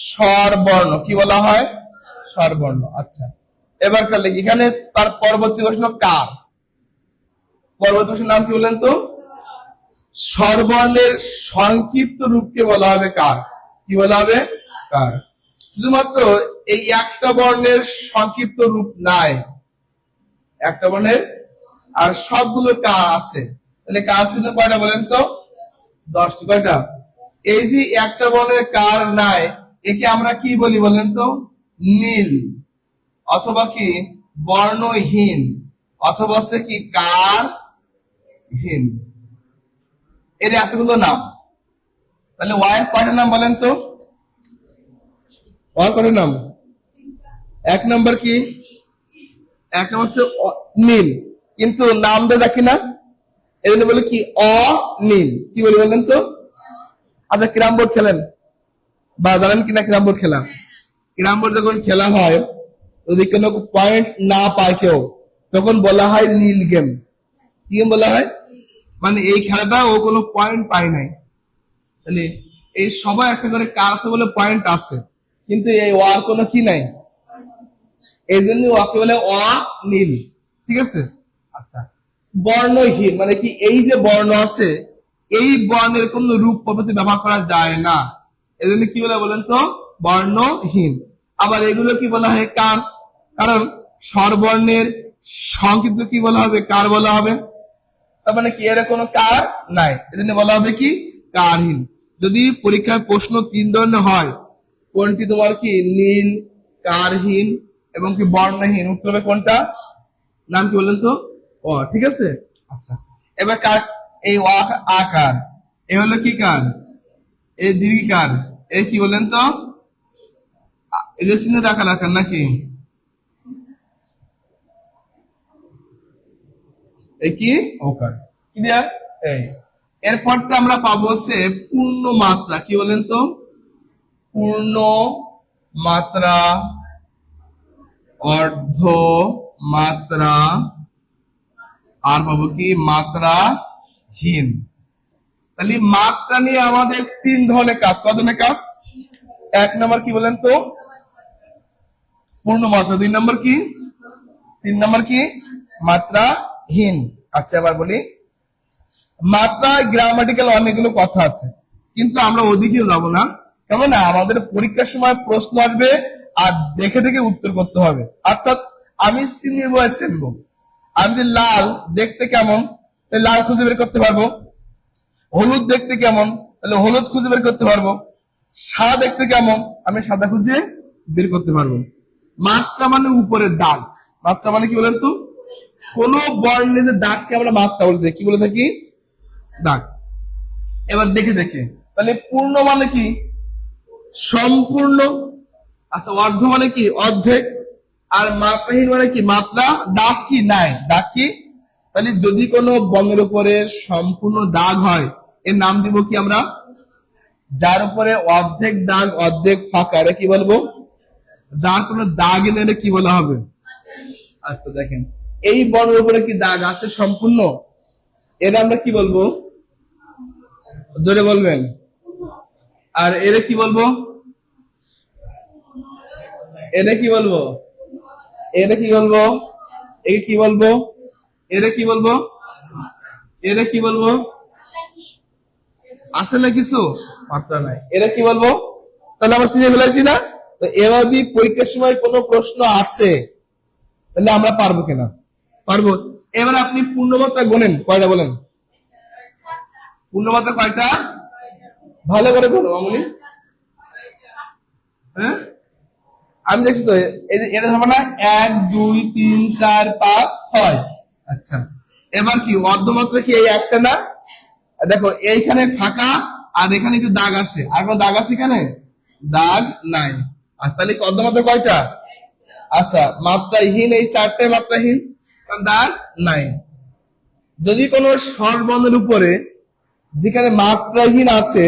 স্বরবর্ণ। কি বলা হয়? স্বরবর্ণ। আচ্ছা, এবার তাহলে এখানে তার পরবর্তী প্রশ্ন কার? পরবর্তী প্রশ্নের নাম কি বলেন তো? স্বরবর্ণের সংক্ষিপ্ত রূপকে বলা হবে কার? কি বলা হবে? কার। শুধুমাত্র এই একটা বর্ণের সংক্ষিপ্ত রূপ নাই, একটা বর্ণের, আর সবগুলো কার আছে। তাহলে কার ছিল কয়টা বলেন তো? 10টি। কয়টা? এই যে একটা বর্ণের কার নাই, একে আমরা কি বলি বলেন তো? নীল, অথবা কি বর্ণহীন, অথবা সে কি কার হীন। এর এতগুলো নাম। তাহলে ওয়াইয়ের কয়টা নাম বলেন তো? ওয়ার কয়টা নাম? 1 নাম্বার কি? 1 নাম্বার হচ্ছে নীল, কিন্তু নাম দিয়ে ডাকি না, এই জন্য বলে কি? অনীল। কি বলি বলেন তো? আচ্ছা, ক্যারাম বোর্ড খেলেন বা জানেন কিনা ক্যারাম বোর্ড খেলা? ক্যারাম বোর্ড যখন খেলা হয়, যদি কোনো পয়েন্ট না পায় কেউ, তখন বলা হয় নীল গেম। কি গেম বলা হয়? মানে এই খেলাটা ও কোনো পয়েন্ট পায় নাই। তাহলে এই সবাই একটা করে কার আছে বলে পয়েন্ট আছে, কিন্তু এই ওয়ার কোনো কি নাই, এই জন্য ওকে বলে অনীল। ঠিক আছে? আচ্ছা, বর্ণহীন মানে কি? এই যে বর্ণ আছে, এই বর্ণের কোন রূপ পদ্ধতি ব্যবহার করা যায় না, এই জন্য কি বলে বলেন তো? বর্ণহীন। আবার এগুলো কি বলা হয়? কার। কারণ স্বরবর্ণের সংক্ষিপ্ত কি বলা হবে, কার বলা হবে। তার মানে কি এর কোনো কার নাই, এজন্য বলা হবে কি কারহীন। যদি পরীক্ষায় প্রশ্ন 3 ধরনের হয়, কোনটি তোমার কি নীল, কারহীন এবং কি বর্ণহীন, উত্তর হবে কোনটা, নাম কি বলেন তো, ও ঠিক আছে। আচ্ছা এবার কার, এই আকার, এ হলো কি কার, এই দীর্ঘিকার, এই কি বলেন তো, এই যে চিহ্ন রাখা রাখার নাকি, এই কি ওকার, ক্লিয়ার। এই এরপর তো আমরা পাবো সে পূর্ণ মাত্রা, কি বলেন তো, পূর্ণ মাত্রা, অর্ধ মাত্রা, আর পাবো কি মাত্রাহীন। তাহলে মাত্রা নিয়ে আমাদের 3 ধরনের কাজ, কত ধরনের কাজ, 1 নম্বর কি বলেন তো পূর্ণ মাত্রা, 2 নম্বর কি, 3 নম্বর কি মাত্রাহীন। আচ্ছা এবার বলি, মাত্রা গ্রামাটিক্যাল অনেকগুলো কথা আছে, কিন্তু আমরা ওদিকে যাবো না, কেমন না, আমাদের পরীক্ষার সময় প্রশ্ন আসবে আর দেখে দেখে উত্তর করতে হবে। অর্থাৎ আমি চিনবো চিনবো, আমি যে লাল দেখতে কেমন, লাল খুঁজে বের করতে পারবো, হলুদ দেখতে কেমন, তাহলে হলুদ খুঁজে বের করতে পারবো, সাদা দেখতে কেমন, আমি সাদা খুঁজে বের করতে পারবো। মাত্রা মানে উপরের দাগ, মাত্রা মানে কি বলেন তো, কোন বর্ণের যে দাগকে আমরা মাত্রা বলে থাকি, কি বলে থাকি, দাগ। এবার দেখে দেখে, তাহলে পূর্ণ মানে কি সম্পূর্ণ, আচ্ছা অর্ধ মানে কি অর্ধেক, আর মাত্রাহীন মানে কি মাত্রা, দাগ কি নাই, দাগ কি, তাহলে যদি কোনো বর্ণের উপরে সম্পূর্ণ দাগ হয় এর নাম দিব কি আমরা, যার উপরে অর্ধেক দাগ অর্ধেক ফাঁকা এটা কি বলবো, যার কোনো দাগ নেই কি বলা হবে। আচ্ছা দেখেন এই বর্ণের উপরে কি দাগ আছে সম্পূর্ণ, এটা আমরা কি বলবো, জোরে বলবেন, আর এর কি বলবো, এটা কি বলবো, এটা কি বলবো, এ কি বলবো, এটা কি বলবো, এটা কি বলবো, আছে না কিছু মাত্রা নাই, এটা কি বলবো, তাহলে আমরা চিনে ফেলেছি না। তো এবার যদি পরীক্ষার সময় কোনো প্রশ্ন আসে তাহলে আমরা পারবো কিনা, পারবো। এবার আপনি পূর্ণমাত্রা গোনেন কয়টা বলেন, পূর্ণমাত্রা কয়টা, ভালো করে বলো মামুনি, হ্যাঁ আমি দেখছি তো, এটা হবে না 1 2 3 4 5 6। আচ্ছা এবার কি অর্ধমাত্রা কি এই একটা না, দেখো এইখানে ফাঁকা আর এখানে একটু দাগ আছে, আর কোনো দাগ আছে এখানে, দাগ নাই। আচ্ছা তাহলে অর্ধমাত্রা কয়টা, আচ্ছা মাত্রাহীন এই 4টাই মাত্রাহীন, কারণ দাগ নাই। যদি কোনো স্বরবর্ণের উপরে যেখানে মাত্রাহীন আছে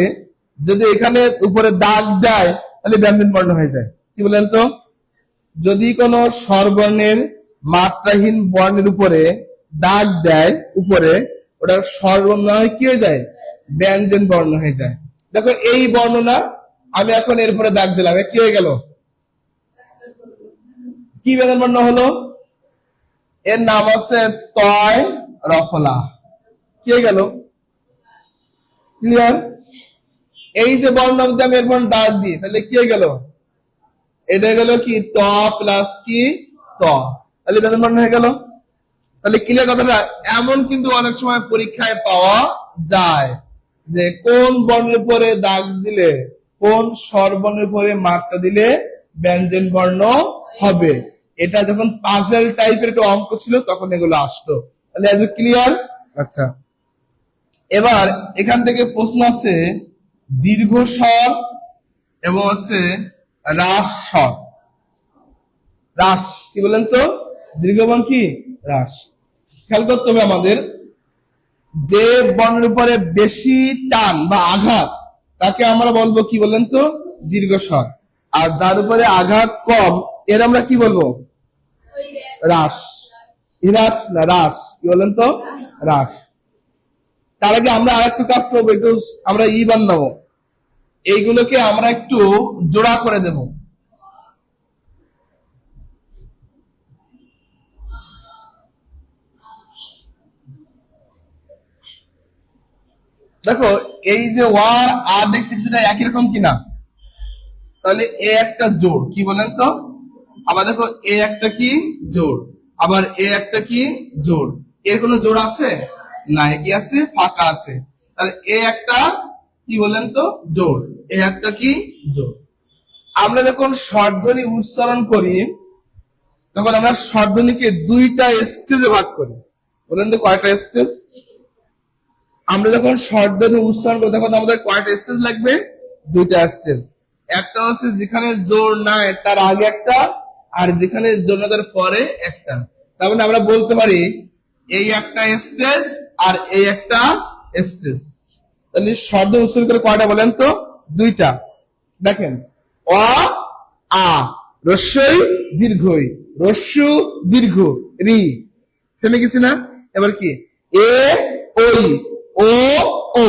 যদি এখানে উপরে দাগ দেয় তাহলে ব্যঞ্জন বর্ণ হয়ে যায়, কি বলেন তো, যদি কোনো স্বরবর্ণের মাত্রাহীন বর্ণের উপরে দাগ দেয় উপরে, ওটা স্বরবর্ণ কি হয়ে যায়, ব্যঞ্জন বর্ণ হয়ে যায়। দেখো এই বর্ণনা আমি এখন এরপরে দাগ দিলাম, কি হয়ে গেল, কি ব্যঞ্জন বর্ণ হলো, এর নাম আছে তয় রফলা, কি হয়ে গেল, ক্লিয়ার। এই যে বর্ণ আমি এরপর দাগ দিই তাহলে কি হয়ে গেল, এটা গেল কি ত প্লাস কি ত, তাহলে ব্যঞ্জন বর্ণ হয়ে গেল। তাহলে ক্লিয়ার কথাটা, এমন কিন্তু অনেক সময় পরীক্ষায় পাওয়া যায় যে কোন বর্ণের উপরে দাগ দিলে, কোন স্বরবর্ণের উপরে মাত্রা দিলে ব্যঞ্জন বর্ণ হবে, এটা যখন পাজল টাইপের একটা অঙ্ক ছিল তখন এগুলো আসতো। তাহলে এজ ক্লিয়ার। আচ্ছা এবার এখান থেকে প্রশ্ন আছে দীর্ঘ স্বর এবং আছে হ্রাস স্বর, হ্রাস কি বলেন তো, দীর্ঘ এবং কি হ্রাস, খেয়াল করতে হবে আমাদের, যে বর্ণের উপরে বেশি টান বা আঘাত তাকে আমরা বলবো কি বলেন তো দীর্ঘ স্বর, আর যার উপরে আঘাত কম এর আমরা কি বলবো হ্রাস, হ্রাস না হ্রাস, কি বলেন তো হ্রাস। তার আগে আমরা আর একটু কাজ করবো, একটু আমরা বানাবো, এইগুলোকে আমরা একটু জোড়া করে দেব। দেখো এই যে ওয়ার আর দেখতেছি একই রকম কিনা, তাহলে এ একটা জোড়, কি বলেন তো আবার দেখো এ একটা কি জোড়, আবার এ একটা কি জোড়, এর কোনো জোড় আছে না, কি আছে ফাঁকা আছে, তাহলে এ একটা কি বলেন তো জোড়, এ একটা কি জোড়। আমরা যখন স্বরধ্বনি উচ্চারণ করি তখন আমরা স্বরধ্বনিকে দুইটা স্টেজে ভাগ করি, বলেন তো কয়টা স্টেজ? আমরা যখন স্বরধ্বনি উচ্চারণ করি তখন আমাদের কয়টা স্টেজ লাগবে? দুইটা স্টেজ। একটা হচ্ছে যেখানে জোর নাই তার আগে একটা, আর যেখানে জোর না তার পরে একটা। তার মানে আমরা বলতে পারি এই একটা স্টেজ আর এই একটা স্টেজ। তাহলে স্বরধ্বনি উচ্চারণ করে কয়টা বলেন তো? দুইটা। দেখেন অ আ রস্যই দীর্ঘই, রস্যু দীর্ঘ রি, থেমে গেছি না? এবার কি এ ওই ও ও,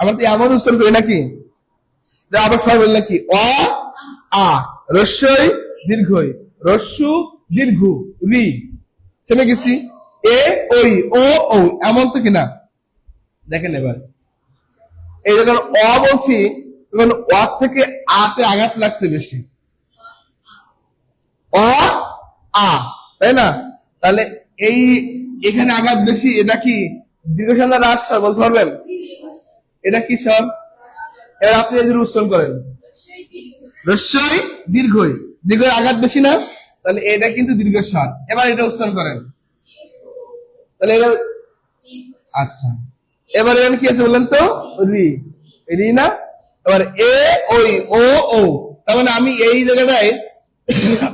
আমরা তো এমন উচ্চারণ করি নাকি? আবার সবাই বলি নাকি অ আ রস্যই দীর্ঘই রস্যু দীর্ঘ রি, থেমে গেছি এ ওই ও ও, এমন তো কিনা? দেখেন এবার এই যখন অ বলছি তখন অ থেকে আতে আঘাত লাগছে বেশি, অ আ, তাই না? তাহলে এই এখানে আঘাত বেশি, এটা কি দীর্ঘ না হ্রাস স্বর বলতে পারবেন? এটা কি স্বর? এবার আপনি যদি উচ্চারণ করেন রস্যই দীর্ঘই, দীর্ঘ আঘাত বেশি না, তাহলে এটা কিন্তু দীর্ঘ স্বর। এবার এটা উচ্চারণ করেন, তাহলে এটা আচ্ছা। এবার এখানে কি আছে বলেন তো? রি, রি না? এবার এ ওই ও ও, তার মানে আমি এই জায়গাটায়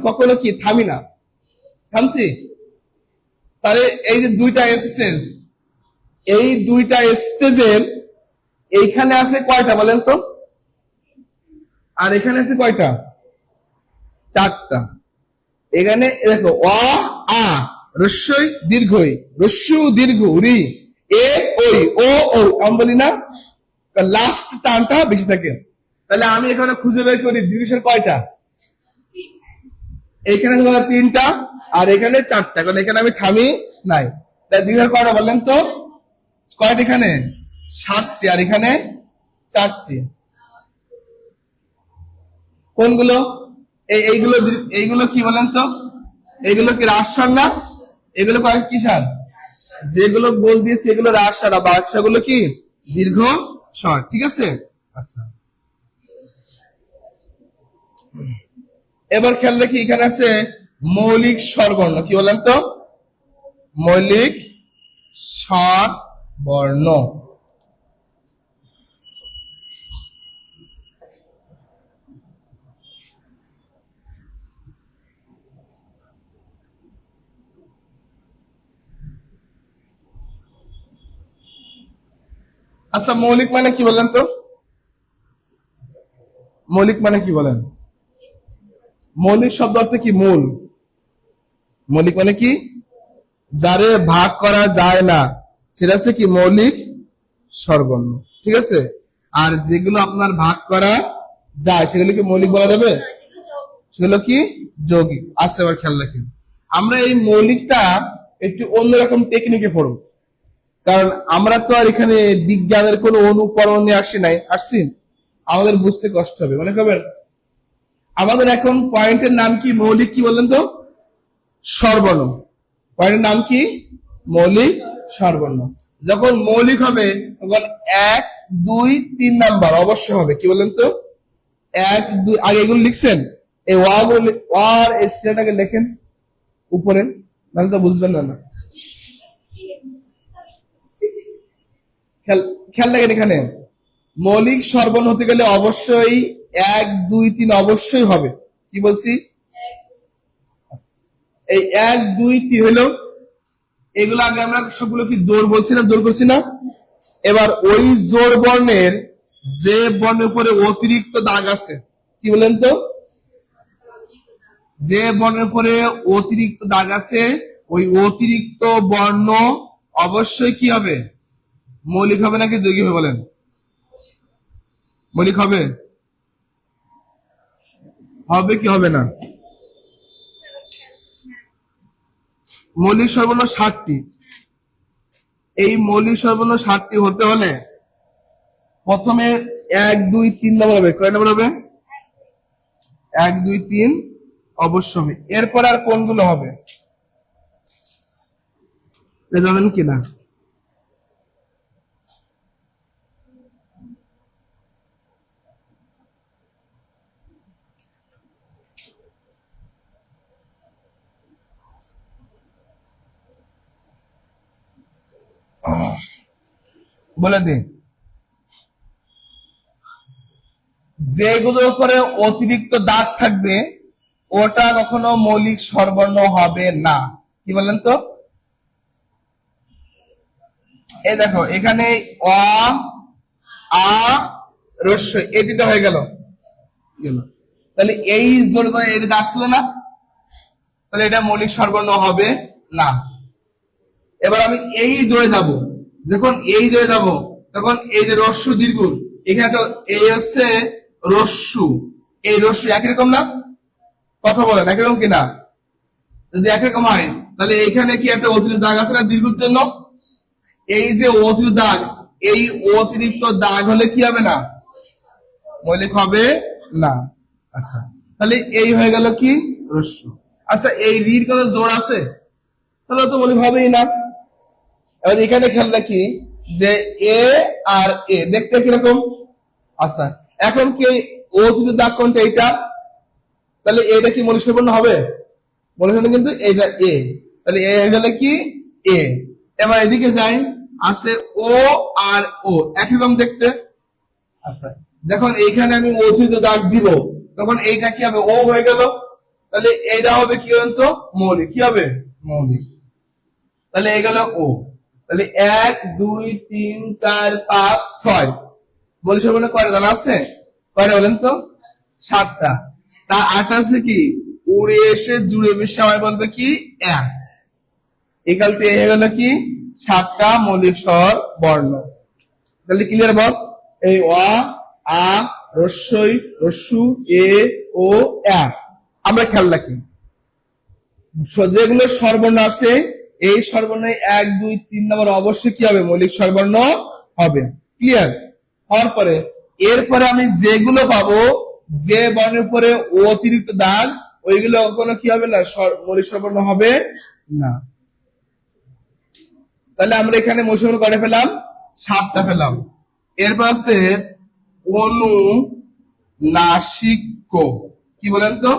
কখনো কি থামি না, থামছি? তাহলে এই যে দুইটা স্টেজ, এই দুইটা স্টেজের এইখানে আছে কয়টা বলেন তো? আর এখানে আছে কয়টা? চারটা। এখানে দেখো অ আ রস্যই দীর্ঘই রস্যু দীর্ঘ রি এ ওই ও ও, আমি বলি না? লাস্ট টানটা বেশি থাকে। তাহলে আমি এখানে খুঁজে বের করি দীর্ঘস্বর কয়টা? এখানে তিনটা আর এখানে চারটা, কারণ এখানে আমি থামি নাই। তাই দীর্ঘস্বর কয়টা বলেন তো? কয়টা এখানে? 7টি, আর এখানে 4টি। কোনগুলো? এইগুলো এইগুলো কি বলেন তো? এইগুলো কি রাজস্বর না? এগুলো কয়েক কিসার? যেগুলো গোল দিয়েছে এগুলো রাজস্বর, আর বাক্সগুলো কি দীর্ঘ স্বর, ঠিক আছে? আচ্ছা, এবার খেয়াল রাখি এখানে আছে মৌলিক স্বরবর্ণ, কি বলেন তো? মৌলিক স্বর বর্ণ। আচ্ছা, মৌলিক মানে কি বলেন তো? মৌলিক মানে কি বলেন? মৌলিক শব্দ অর্থ কি? মূল। মৌলিক মানে কি? যারে ভাগ করা যায় না সেটা হচ্ছে কি মৌলিক স্বরবর্ণ, ঠিক আছে? আর যেগুলো আপনার ভাগ করা যায় সেগুলো কি মৌলিক বলা যাবে? সেগুলো কি যৌগিক। আচ্ছা, এবার খেয়াল রাখেন, আমরা এই মৌলিকটা একটু অন্যরকম টেকনিকে পড়ব, কারণ আমরা তো আর এখানে বিজ্ঞানের কোন অনুকরণ নিয়ে আসছি, আমাদের বুঝতে কষ্ট হবে, মনে করবেন। আমাদের এখন পয়েন্টের নাম কি? মৌলিক কি বললেন তো? স্বরবর্ণ। পয়েন্টের নাম কি? মৌলিক স্বরবর্ণ। যখন মৌলিক হবে তখন 1, 2, 3 নাম্বার অবশ্যই হবে, কি বলেন তো? 1, 2, আগে এগুলো লিখছেন, এই ওয়ার এই সিটাটাকে লেখেন উপরে, নাহলে তো বুঝবেন না। খেয়াল রাখেন, এখানে মৌলিক স্বরবর্ণ হতে গেলে অবশ্যই 1, 2, 3 অবশ্যই হবে, কি বলছি? এই 1, 2, 3 হলো, এগুলো আগে আমরা সবগুলো কি জোর বলছি না, জোর করছি না? এবার ওই জোর বর্ণের যে বর্ণের উপরে অতিরিক্ত দাগ আছে, কি বলেন তো? যে বর্ণের উপরে অতিরিক্ত দাগ আছে ওই অতিরিক্ত বর্ণ অবশ্যই কি হবে? মৌলিক হবে নাকি যৌগিক হবে বলেন? মৌলিক হবে? হবে কি হবে না? মৌলিক স্বরবর্ণ 7টি। এই মৌলিক স্বরবর্ণ 7টি হতে হলে প্রথমে 1, 2, 3 নম্বর হবে। কয় নম্বর হবে? 1, 2, 3 অবশ্যই হবে। এরপর আর কোনগুলো হবে জানেন কিনা? বলে দিন। যেগুলোর উপরে অতিরিক্ত দাগ থাকবে ওটা কখনো মৌলিক স্বরবর্ণ হবে না। কি বলেন তো? এই দেখো এখানে অ আ রস্য এই তিনটা হয়ে গেল। তাহলে এই জোড় এটা দাগ ছিল না, তাহলে এটা মৌলিক স্বরবর্ণ হবে না। এবার আমি এই জোড়ে যাব, যখন এই জোড়ে যাব তখন এই যে রস্যু দীর্ঘ এখানে তো এই হচ্ছে রস্যু, এই রস্যু একই রকম না? কথা বলেন একই রকম কিনা? যদি একই রকম হয় তাহলে এইখানে কি একটা অতিরিক্ত দাগ আছে না দীর্ঘের জন্য? এই যে অতিরিক্ত দাগ, এই অতিরিক্ত দাগ হলে কি হবে না? মৌলিক হবে না। আচ্ছা তাহলে এই হয়ে গেল কি রস্যু। আচ্ছা এই রির কোন জোড় আছে? তাহলে তো মৌলিক হবেই না। এবার এখানে খেয়াল রাখি যে এ আর এ দেখতে কিরকম। আচ্ছা এখন কি অতিরিক্ত দাগ কোনটা? এইটা। তাহলে এটা কি মৌলিক স্বরবর্ণ হবে? মৌলিক স্বরবর্ণ কিন্তু এইটা এ, তাহলে এ হয়ে গেলে কি এ। এবার এদিকে যাই, আছে ও আর ও একই রকম দেখতে। আচ্ছা যখন এইখানে আমি অতিরিক্ত দাগ দিব তখন এইটা কি হবে? ও হয়ে গেল। তাহলে এইটা হবে কি বলতো? মৌলিক। কি হবে? মৌলিক। তাহলে এই গেল ও। তাহলে 1 2 3 4 5 6 মৌলিক স্বরবর্ণ কয়টা জানা আছে? কয়টা বলেন তো? 7টা। তা 8 আছে কি উড়ে এসে জুড়ে মিশে আমায় বলবে কি 1 ইকুয়াল টু হয়ে গেল কি 7টা মৌলিক স্বর বর্ণ। তাহলে ক্লিয়ার বস? এই অ আ রস্যই রস্যু এ ও এ। আমরা খেয়াল রাখি যেগুলো স্বরবর্ণ আছে এই স্বরবর্ণ 1 2 3 নম্বর অবশ্যই কি হবে? মৌলিক স্বরবর্ণ হবে। ক্লিয়ার হওয়ার পরে এরপরে আমি যেগুলো পাবো যে বর্ণের উপরে অতিরিক্ত দাগ ওইগুলো কখনো কি হবে না? মৌলিক স্বরবর্ণ হবে না। তাহলে আমরা এখানে মৌলিক স্বরবর্ণ কয়টা পেলাম? 7টা পেলাম। এরপর আছে অনুনাসিক। কি বলেন তো?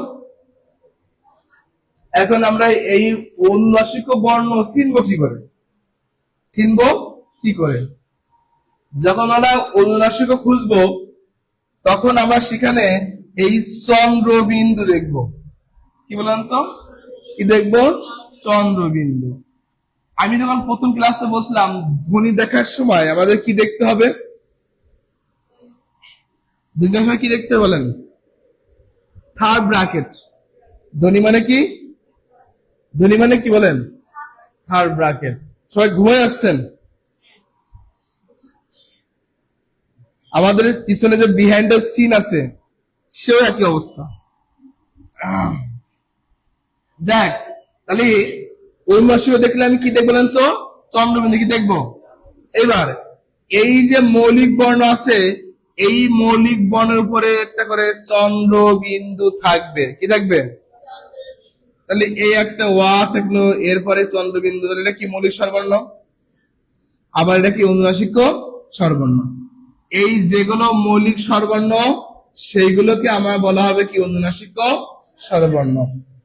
এখন আমরা এই অনুনাসিক বর্ণ চিনবো কি করে? চিনবো কি করে? যখন আমরা অনুনাসিক খুঁজবো তখন আমরা সেখানে এই চন্দ্রবিন্দু দেখব। কি বলেন তো? কি দেখব? চন্দ্রবিন্দু। আমি যখন প্রথম ক্লাসে বলছিলাম ধ্বনি দেখার সময় আমাদের কি দেখতে হবে? কি দেখতে বলেন? Third bracket. ধ্বনি মানে কি? ধ্বনি মানে কি বলেন? Third bracket. সবাই ঘুমিয়ে আসছেন? আমাদের পিছনে যে বিহাইন্ড দ্য সিন আছে সেও একই অবস্থা। যাক তাহলে অনুনাসিক দেখলে আমি কি দেখবো বলেন তো? চন্দ্রবিন্দু। কি দেখবো? এবার এই যে মৌলিক বর্ণ আছে এই মৌলিক বর্ণের উপরে একটা করে চন্দ্রবিন্দু থাকবে। কি থাকবে? তাহলে এই একটা ওয়া থাকলো এরপরে চন্দ্রবিন্দু, এটা কি মৌলিক স্বরবর্ণ? আবার এটা কি অনুনাসিক স্বরবর্ণ। এই যেগুলো মৌলিক স্বরবর্ণ সেইগুলোকে আমার বলা হবে কি? অনুনাসিক স্বরবর্ণ।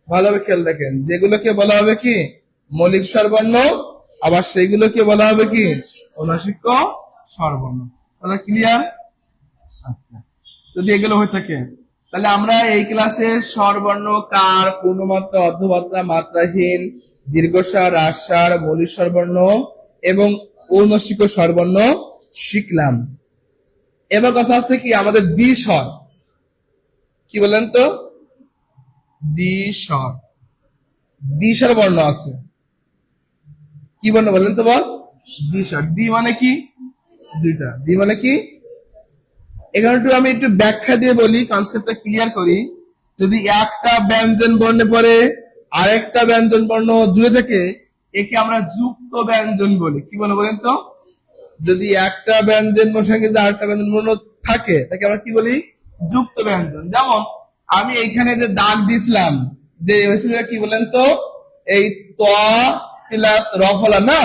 ভালোভাবে খেয়াল রাখেন, যেগুলোকে বলা হবে কি? মৌলিক স্বরবর্ণ, আবার সেইগুলোকে বলা হবে কি? অনুনাসিক স্বরবর্ণ। তাহলে ক্লিয়ার? আচ্ছা যদি এগুলো হয়ে থাকে তাহলে আমরা এই ক্লাসে স্বরবর্ণ, কার, পূর্ণমাত্রা, অর্ধমাত্রা, মাত্রাহীন, দীর্ঘস্বর, হ্রাসস্বর, মৌলিক স্বরবর্ণ এবং অনুনাসিক স্বরবর্ণ শিখলাম। এবার কথা আছে কি আমাদের দ্বিস্বর। কি বলেন তো? দ্বিস্বর। দ্বিস্বর বর্ণ আছে। কি বর্ণ বলেন তো বস? দ্বিস্বর। দ্বি মানে কি? দুইটা। দ্বি মানে কি? এখানে আমি একটু ব্যাখ্যা দিয়ে বলি, কনসেপ্টটা ক্লিয়ার করি। যদি একটা ব্যঞ্জন বর্ণে পরে আরেকটা ব্যঞ্জন বর্ণ জুড়ে থাকে একে আমরা যুক্ত ব্যঞ্জন বলি। কি বলে বলেন তো? যদি একটা ব্যঞ্জন বর্ণের সঙ্গে যদি আরেকটা ব্যঞ্জন বর্ণ থাকে তাকে আমরা কি বলি? যুক্ত ব্যঞ্জন। যেমন আমি এইখানে যে দাগ দিছিলাম যে হয়েছিল কি বলেন তো, এই ত প্লাস র ফলা না,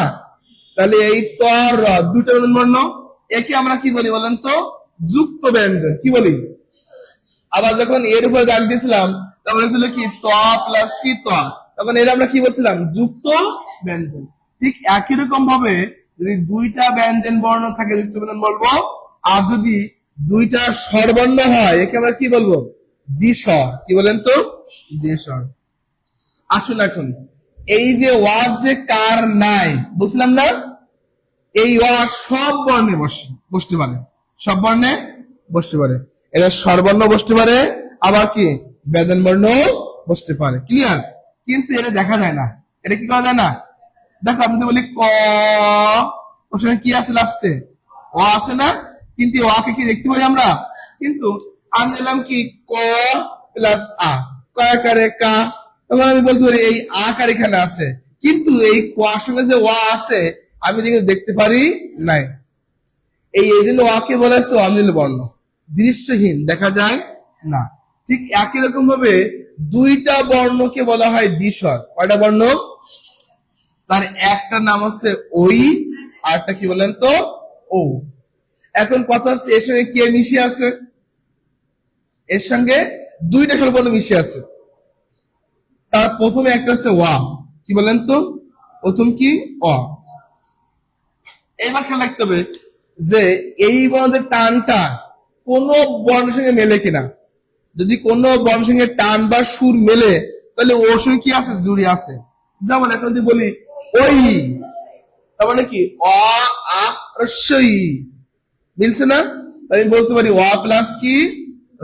তাহলে এই ত আর র দুটো বর্ণ, একে আমরা কি বলি বলেন তো, যুক্ত ব্যঞ্জন কি বলি। আবার যখন এর উপরে দাগ দিয়েছিলাম তখন ছিল কি ত প্লাস কি ত, তখন এর আমরা কি বলছিলাম, যুক্ত ব্যঞ্জন। ঠিক একই রকম ভাবে যদি দুইটা ব্যঞ্জন বর্ণ থাকে যুক্ত ব্যঞ্জন বলবো, আর যদি দুইটা স্বরবর্ণ হয় একে আমরা কি বলবো, দ্বিস্বর। কি বলেন তো, দ্বিস্বর। আসুন এখন এই যে ওয়া যে কার নাই বলছিলাম না, এই ওয়া সব বর্ণে বসতে পারে, সব বর্ণে বসতে পারে। এটা স্বরবর্ণ বসতে পারে, আবার কি ব্যঞ্জন বর্ণ বসতে পারে। ক্লিয়ার? কিন্তু এটা দেখা যায় না। এটা কি করা যায় না? দেখো আমি তো বলি ক, ওর সঙ্গে কি আছে লাস্টে, ও আছে না, কিন্তু ওয়াকে কি দেখতে পাই আমরা, কিন্তু আমি দিলাম কি ক প্লাস আ, কারে কা, তখন আমি বলতে পারি এই আকার এখানে আছে, কিন্তু এই কোয়ার সঙ্গে যে ওয়া আছে আমি দেখতে পারি নাই। এই জন্য ওয়াকে বলা হচ্ছে অনিল বর্ণ, দৃশ্যহীন, দেখা যায় না। ঠিক একই রকম ভাবে দুইটা বর্ণকে বলা হয় দ্বিস্বর। কয়টা বর্ণ? তার একটা নাম হচ্ছে ওই, আর একটা কি বলেন তো, ও। এখন কথা হচ্ছে এর সঙ্গে কে মিশে আছে, এর সঙ্গে দুইটা স্বরবর্ণ মিশে আছে। তার প্রথমে একটা হচ্ছে ওয়া, কি বলেন তো, প্রথম কি অ। এবার খেয়াল রাখতে হবে যে এই বর্ণের টানটা কোন বর্ণের সঙ্গে মেলে কিনা। যদি কোন বর্ণের সঙ্গে টান বা সুর মেলে তাহলে ওর সঙ্গে কি আছে, জুড়ে আছে। যেমন এখন যদি বলি ওই, তার মানে কি অ আ রস্যই, মিলছে না, আমি বলতে পারি অ প্লাস কি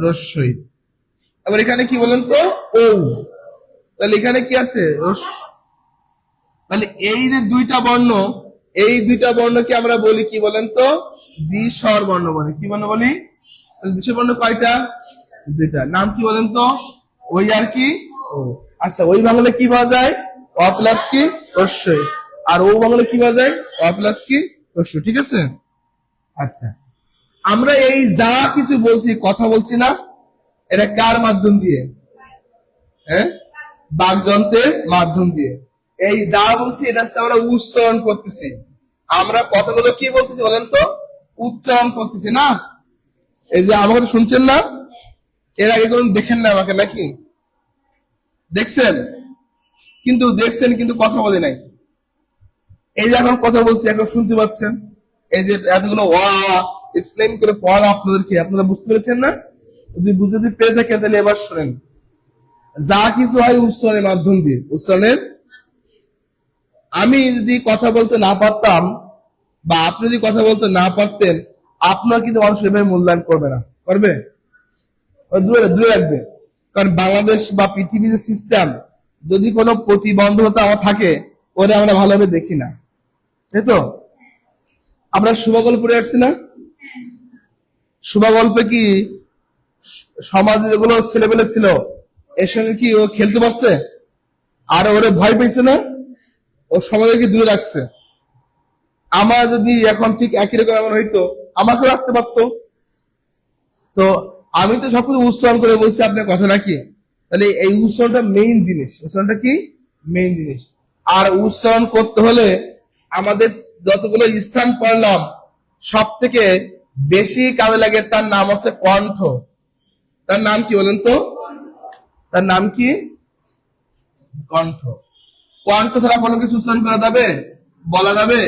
রস্যই। আবার এখানে কি বলেন তো, ও, তাহলে এখানে কি আছে, তাহলে এই যে দুইটা বর্ণ, এই দুইটা বর্ণকে আমরা বলি কি বলেন তো, দ্বিস্বর বর্ণ বলে। কি বর্ণ বলি? দ্বিস্বর বর্ণ কয়টা? দুইটা। নাম কি বলেন তো, ওই আর কি ও। আচ্ছা, ওই বাংলা কি পাওয়া যায়, অ প্লাস কি রস্যই, আর ও বাংলা কি পাওয়া যায়, অ প্লাস কি রস্যই। ঠিক আছে? আচ্ছা, আমরা এই যা কিছু বলছি, কথা বলছি না, এটা কার মাধ্যম দিয়ে, হ্যাঁ, বাকযন্ত্রের মাধ্যম দিয়ে। এই যা বলছি এটা আমরা উচ্চারণ করতেছি। আমরা কথাগুলো কি বলতেছি বলেন তো, উচ্চারণ করতেছি না। এই যে আমাকে শুনছেন না, এর আগে কোন দেখেন না আমাকে নাকি, দেখছেন? কিন্তু দেখছেন কিন্তু কথা বলে নাই। এই যে এখন কথা বলছি, এখন শুনতে পাচ্ছেন। এই যে এতগুলো এক্সপ্লেন করে পড়া আপনাদেরকে, আপনারা বুঝতে পেরেছেন না? যদি বুঝতে পেরে থাকেন তাহলে এবার শোনেন। যা কিছু হয় উচ্চারণের মাধ্যম দিয়ে, উচ্চারণের। আমি যদি কথা বলতে না পারতাম বা আপনি যদি কথা বলতে না পারতেন, আপনার কিন্তু মানুষ এভাবে মূল্যায়ন করবে না, করবে? দূরে দূরে রাখবে। কারণ বাংলাদেশ বা পৃথিবীর যে সিস্টেম, যদি কোনো প্রতিবন্ধকতা আমার থাকে ওরা আমরা ভালোভাবে দেখি না, তাই তো? আমরা শুভগল্প পড়ে আসছি না? শুভগল্পে কি সমাজে যেগুলো ছেলেপেলে ছিল এর সঙ্গে কি ও খেলতে পারছে? আর ওরে ভয় পেয়েছে না? ও সমাজকে দূরে রাখছে। আমার যদি এখন ঠিক একই রকম এমন হইতো, আমাকেও রাখতে পারতো। তো আমি তো সবকিছু উচ্চারণ করে বলছি, আপনার কথা নাকি? তাহলে এই উচ্চারণটা মেইন জিনিস। উচ্চারণটা কি মেইন জিনিস। আর উচ্চারণ করতে হলে আমাদের যতগুলো স্থান পড়লাম সব থেকে বেশি কাজে লাগে, তার নাম হচ্ছে কণ্ঠ। তার নাম কি বলেন তো? তার নাম কি? কণ্ঠ। কণ্ঠ ছাড়া কোনো কিছু উচ্চারণ করা যাবে, বলা যাবে?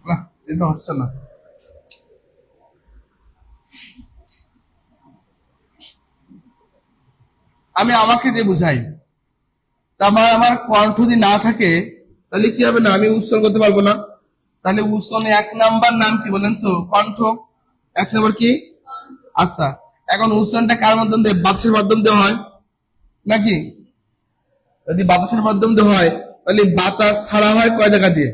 না, এটা হচ্ছে না। আমি আমাকে দিয়ে বুঝাই। তারপর আমার কণ্ঠ যদি না থাকে তাহলে কি হবে না, আমি উচ্চারণ করতে পারবো না। তাহলে উচ্চারণে এক নাম্বার নাম কি বলেন তো, কণ্ঠ। এক নম্বর কি? আচ্ছা, এখন উচ্চারণটা কার মাধ্যম দিয়ে, বাচ্চার মাধ্যম দিয়ে হয় নাকি? যদি বাতাসের মাধ্যম দিয়ে হয় তাহলে বাতাস ছাড়া হয় কয় জায়গা দিয়ে?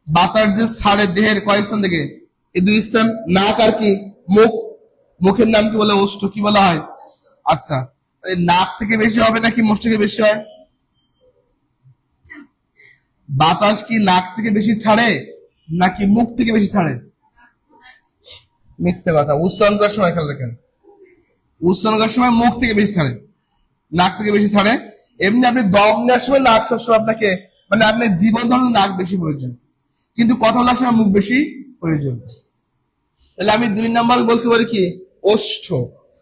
বাতাস যে ছাড়ে দেহের কয় স্থান থেকে? এই দুই স্থান, নাক আর কি মুখ। মুখের নাম কি বলে? ওষ্ঠ। কি বলা হয়? আচ্ছা, নাক থেকে বেশি হবে নাকি মুখ থেকে বেশি হয়? বাতাস কি নাক থেকে বেশি ছাড়ে নাকি মুখ থেকে বেশি ছাড়ে? মিথ্যে কথা। উচ্চারণ করার সময় খেয়াল রাখেন, উচ্চারণ করার সময় মুখ থেকে বেশি ছাড়ে, নাক থেকে বেশি ছাড়ে। এমনি আপনি দম নেওয়ার সময় নাক সবসময় আপনাকে, মানে আপনার জীবন ধারণে নাক বেশি প্রয়োজন, কিন্তু কথা বলার সময় মুখ বেশি প্রয়োজন। তাহলে আমি 2 নাম্বার বলতে পারি কি? ওষ্ঠ।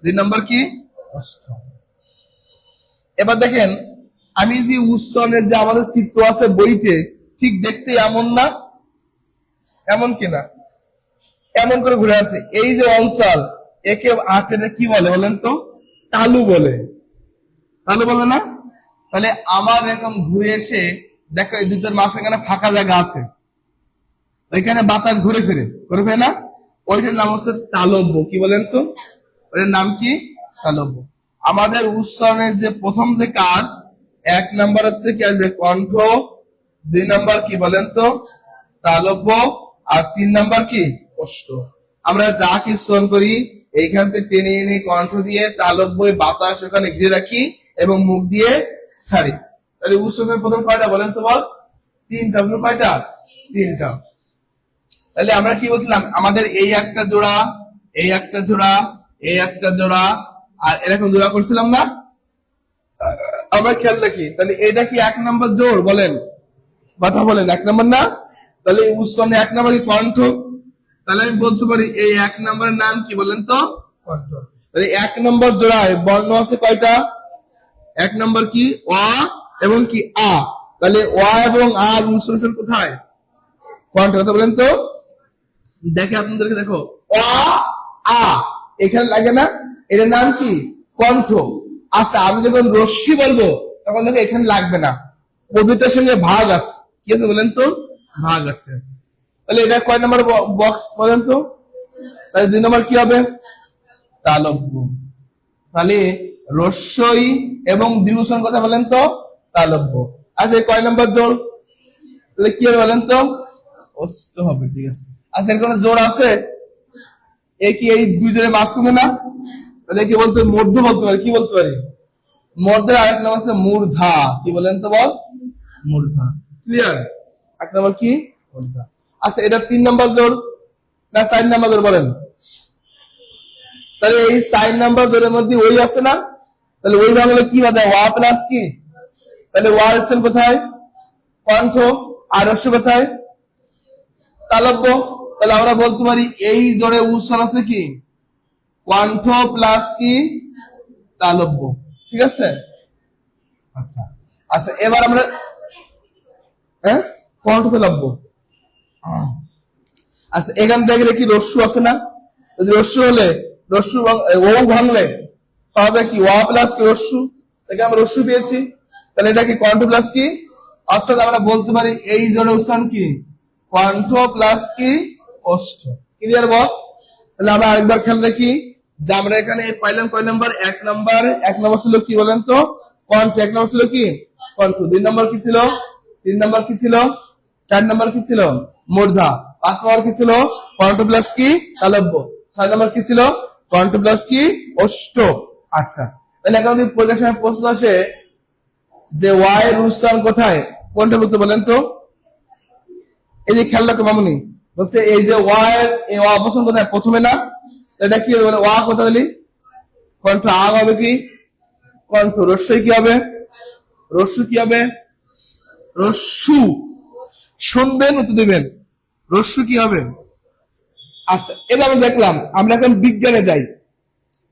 2 নাম্বার কি? ওষ্ঠ। এবার দেখেন, আমি যদি উচ্চারণের যে আমাদের চিত্র আছে বইতে, ঠিক দেখতে এমন না, এমন কিনা, এমন করে ঘুরে আছে। এই যে অঞ্চল, একে হাতের কি বলে বলেন তো? তালু বলে। তালু বলে না? তাহলে আমার এরকম ঘুরে এসে দেখো এই দুটোর মাঝখানে ফাঁকা জায়গা আছে, ওইখানে বাতাস ঘুরে ফিরে না, ওইটার নাম হচ্ছে তালব্য। কি বলেন তো? ওইটার নাম কি? তালব্য। আমাদের উচ্চারণের যে প্রথম যে কাজ, 1 নাম্বার হচ্ছে কি আসবে? কণ্ঠ। 2 নাম্বার কি বলেন তো? তালব্য। আর 3 নাম্বার কি? ওষ্ঠ। আমরা যা কি উচ্চারণ করি এইখান থেকে টেনে এনে কণ্ঠ দিয়ে তালব্য বাতাস ওখানে ঘিরে রাখি এবং মুখ দিয়ে ছাড়ি। তাহলে উচ্চারণের প্রথম কয়টা বলেন তো বস? 3টা। কয়টা? 3টা। তাহলে আমরা কি বলছিলাম? আমাদের এই একটা জোড়া, এই একটা জোড়া, এই একটা জোড়া, আর এরকম জোড়া করছিলাম না? আমরা খেয়াল রাখি, তাহলে এটা কি 1 নাম্বার জোড়? বলেন, কথা বলেন, 1 নাম্বার না? তাহলে উচ্চারণে 1 নাম্বার কি? কণ্ঠ। তাহলে আমি বলতে পারি এই 1 নাম্বারের নাম কি বলেন তো? কণ্ঠ। তাহলে 1 নম্বর জোড়ায় বর্ণ আছে কয়টা? 1 নম্বর কি? অ এবং কি আ। তাহলে অ এবং আর উচ্চারণ কোথায়? কণ্ঠ। কথা বলেন তো? দেখে আপনাদেরকে, দেখো অ আ এখানে লাগে না, এটার নাম কি? কণ্ঠ। আচ্ছা, আমি যখন রশ্মি বলবো তখন দেখো এখানে লাগবে না, পদ্ধতির সঙ্গে ভাগ আছে। কি আছে বলেন তো? ভাগ আছে। তাহলে এটা কয় নম্বর বক্স বলেন তো? তাহলে 2 নম্বর কি হবে? তালব্য। তাহলে রস্যই এবং দীর্ঘস্বর কথা বলেন তো? তালব্য। আচ্ছা, কয় নম্বর জোড়? তাহলে কি হবে বলেন তো? ওষ্ঠ হবে। ঠিক আছে। আচ্ছা, এর কোন জোড় আছে? এ কি এই 2 জোড়ের মাঝখানে না? তাহলে কি বলতে? মধ্য বলতে পারি। কি বলতে পারি? মধ্যে আরেক নাম আছে মূর্ধা। কি বলেন তো বস? মূর্ধা। ক্লিয়ার? 1 নম্বর কি? মূর্ধা। আচ্ছা, এটা 3 নম্বর জোড় না 4 নম্বর জোড় বলেন? তাহলে এই 4 নাম্বার জোড়ের মধ্যে ওই আছে না? তাহলে ওই ভাঙলে কি বাদে? ওয়া প্লাস কি? তাহলে ওয়া আছে কোথায়? কণ্ঠ। আর রস্য কোথায়? তালব্য। তাহলে আমরা বলতে পারি এই জোড়ে উচ্চারণ আছে কি? কণ্ঠ প্লাস কি? তালব্য। ঠিক আছে? আচ্ছা আচ্ছা, এবার আমরা কণ্ঠ তালব্য। আচ্ছা, এখান থেকে কি রস্য আছে না? যদি রস্য হলে রস্য ও ভাঙলে পাওয়া যায় কি? ওয়া প্লাস কি? রস্য। তাকে আমরা রস্য পেয়েছি। তাহলে এটা কি? কণ্ঠ প্লাস কি? অর্থাৎ আমরা বলতে পারি এই জোড়ে উচ্চারণ কি? কণ্ঠ প্লাস কি? ওষ্ঠ। ক্লিয়ার বস? তাহলে আমরা আরেকবার খেয়াল রাখি যে আমরা এখানে পাইলাম কয় নাম্বার? 1 নাম্বার। 1 নাম্বার ছিল কি বলেন তো? কণ্ঠ। 1 নাম্বার ছিল কি? কণ্ঠ। 2 নাম্বার কি ছিল? 3 নাম্বার কি ছিল? 4 নাম্বার কি ছিল? মূর্ধা। 5 নাম্বার কি ছিল? কণ্ঠ প্লাস কি? তালব্য। 6 নাম্বার কি ছিল? কণ্ঠ প্লাস কি? ওষ্ঠ। আচ্ছা, তাহলে এখন যদি পরীক্ষার সময় প্রশ্ন আসে যে ওয়াই এর উচ্চারণ কোথায়, কোনটা বলতে বলেন তো? এই যে খেয়াল রাখো মামুনি, বলছে এই যে ওয়াই এর এই ওয়া অবস্থান কোথায়? প্রথমে না? এটা কি হবে? ওয়া কোথায় বলি? কণ্ঠ। আ হবে কি? কণ্ঠ। রস্যই কি হবে? রস্যু কি হবে? রস্যু। শুনবেন, উত্তর দিবেন। রস্যু কি হবে? আচ্ছা, এবার আমরা দেখলাম, আমরা এখন বিজ্ঞানে যাই,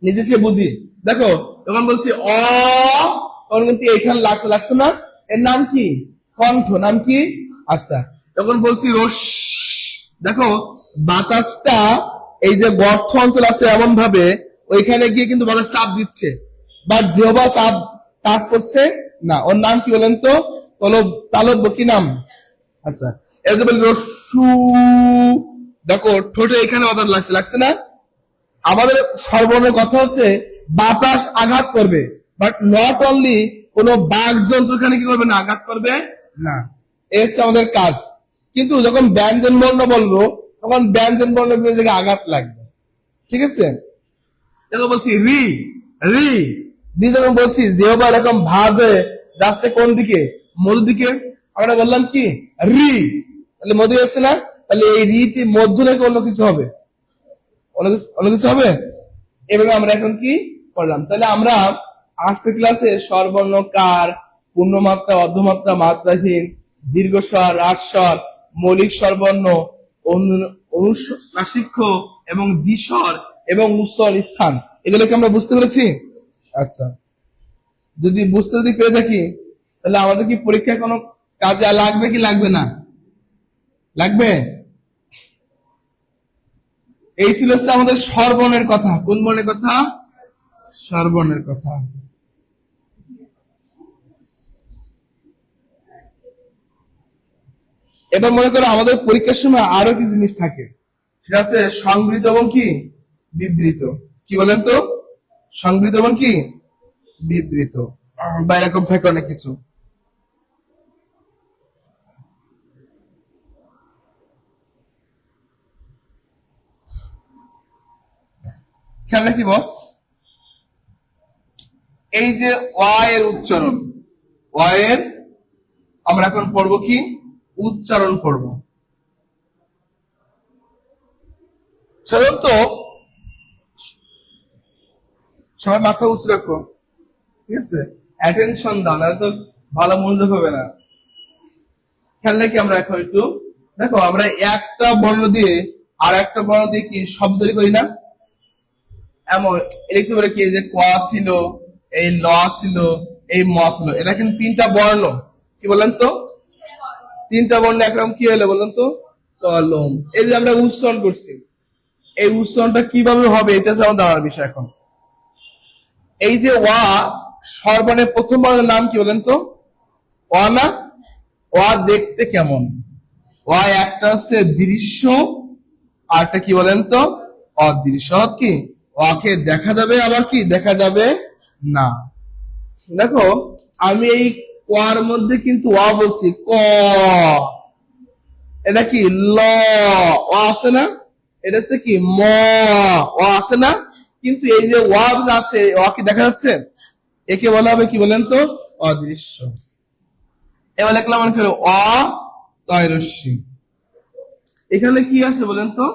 নিজে সে বুঝি। দেখো তখন বলছি অ, তখন কিন্তু এখানে লাগছে, লাগছে না? এর নাম কি? কণ্ঠ। নাম কি? আচ্ছা, তখন বলছি রস। দেখো বাতাসটা এই যে গর্ত অঞ্চল আছে এমন ভাবে ওইখানে গিয়ে কিন্তু বাতাস চাপ দিচ্ছে, বাট যেহবা চাপ টাচ করছে না। ওর নাম কি বলেন তো? তালব্য। কি নাম? আচ্ছা, এর বলি রস্যু। দেখো ঠোঁটে এখানে বাতাস লাগছে, লাগছে না? আমাদের সর্বনের কথা হচ্ছে বাতাস আঘাত করবে, বাট নট অনলি কোনো বাক যন্ত্রখানে কি করবে না, আঘাত করবে না। এসে আমাদের কাজ। কিন্তু যখন ব্যঞ্জন বর্ণ বলবো তখন ব্যঞ্জন বর্ণ জায়গায় আঘাত লাগবে। ঠিক আছে, যখন বলছি রি রি দি, যখন বলছি যেভাবে এরকম ভাজ হয়ে যাচ্ছে কোন দিকে, মধ্য দিকে, আমরা বললাম কি রি, তাহলে মধ্য যাচ্ছে না, তাহলে এই রিটি মধ্য নাকি অন্য কিছু হবে, অন্য কিছু হবে। এভাবে আমরা এখন কি করলাম, তাহলে আমরা আজকের ক্লাসে স্বরবর্ণ কার, পূর্ণমাত্রা, অর্ধমাত্রা, মাত্রাহীন, দীর্ঘস্বর, হ্রাস্বর, মৌলিক স্বরবর্ণ, অনুনাসিক্য এবং দ্বিস্বর এবং উচ্চারণ স্থান, এগুলোকে আমরা বুঝতে পেরেছি। আচ্ছা, যদি পেরে থাকি তাহলে আমাদের কি পরীক্ষায় কোনো কাজে লাগবে কি লাগবে না? লাগবে। এই ছিল আমাদের স্বরবর্ণের কথা। কোন বর্ণের কথা? স্বরবর্ণের কথা। এবার মনে করো আমাদের পরীক্ষার সময় আরো কি জিনিস থাকে, সেটা আছে সংবৃত এবং কি বিবৃত। কি বলেন তো? সংবৃত এবং কি বিবৃত, বা এরকম থাকে অনেক কিছু। খেয়াল রাখি বস, এই যে অ এর উচ্চারণ, অ এর আমরা এখন পড়বো কি উচ্চারণ পড়ব। সাধারণত সবাই মাথা উঁচু রাখো, ঠিক আছে, অ্যাটেনশন দাও, না তো ভালো মনোযোগ হবে না। খেয়াল রাখি আমরা এখন একটু দেখো, আমরা একটা বর্ণ দিয়ে আর একটা বর্ণ দিয়ে কি শব্দ তৈরি করি না? এমন লিখতে পারে কি, যে ক ছিল, এই ল ছিল, এই ম ছিল, এটা কিন্তু তিনটা বর্ণ। কি বলেন তো? তিনটা বর্ণ একরকম কি হলো বলেন তো? কলম। এই যে আমরা উচ্চারণ করছি, এই উচ্চারণটা কিভাবে হবে এটা হচ্ছে আমাদের জানার বিষয় এখন। এই যে ওয়া, স্বরবর্ণের প্রথম বর্ণের নাম কি বলেন তো? ওয়া না? ওয়া দেখতে কেমন? ওয়া একটা হচ্ছে দৃশ্য, আর একটা কি বলেন তো অদৃশ্য। কি ওয়াকে দেখা যাবে, আবার কি দেখা যাবে না। দেখো আমি এই কোয়ার মধ্যে কিন্তু ওয়া বলছি, ক, এটা কি ল, ও আছে না, এটা হচ্ছে কি ম, ও আছে না, কিন্তু এই যে ওয়া আছে, ওয়া কি দেখা যাচ্ছে? একে বলা হবে কি বলেন তো অদৃশ্য। এবার লিখলাম অ এখানে কি আছে বলেন তো?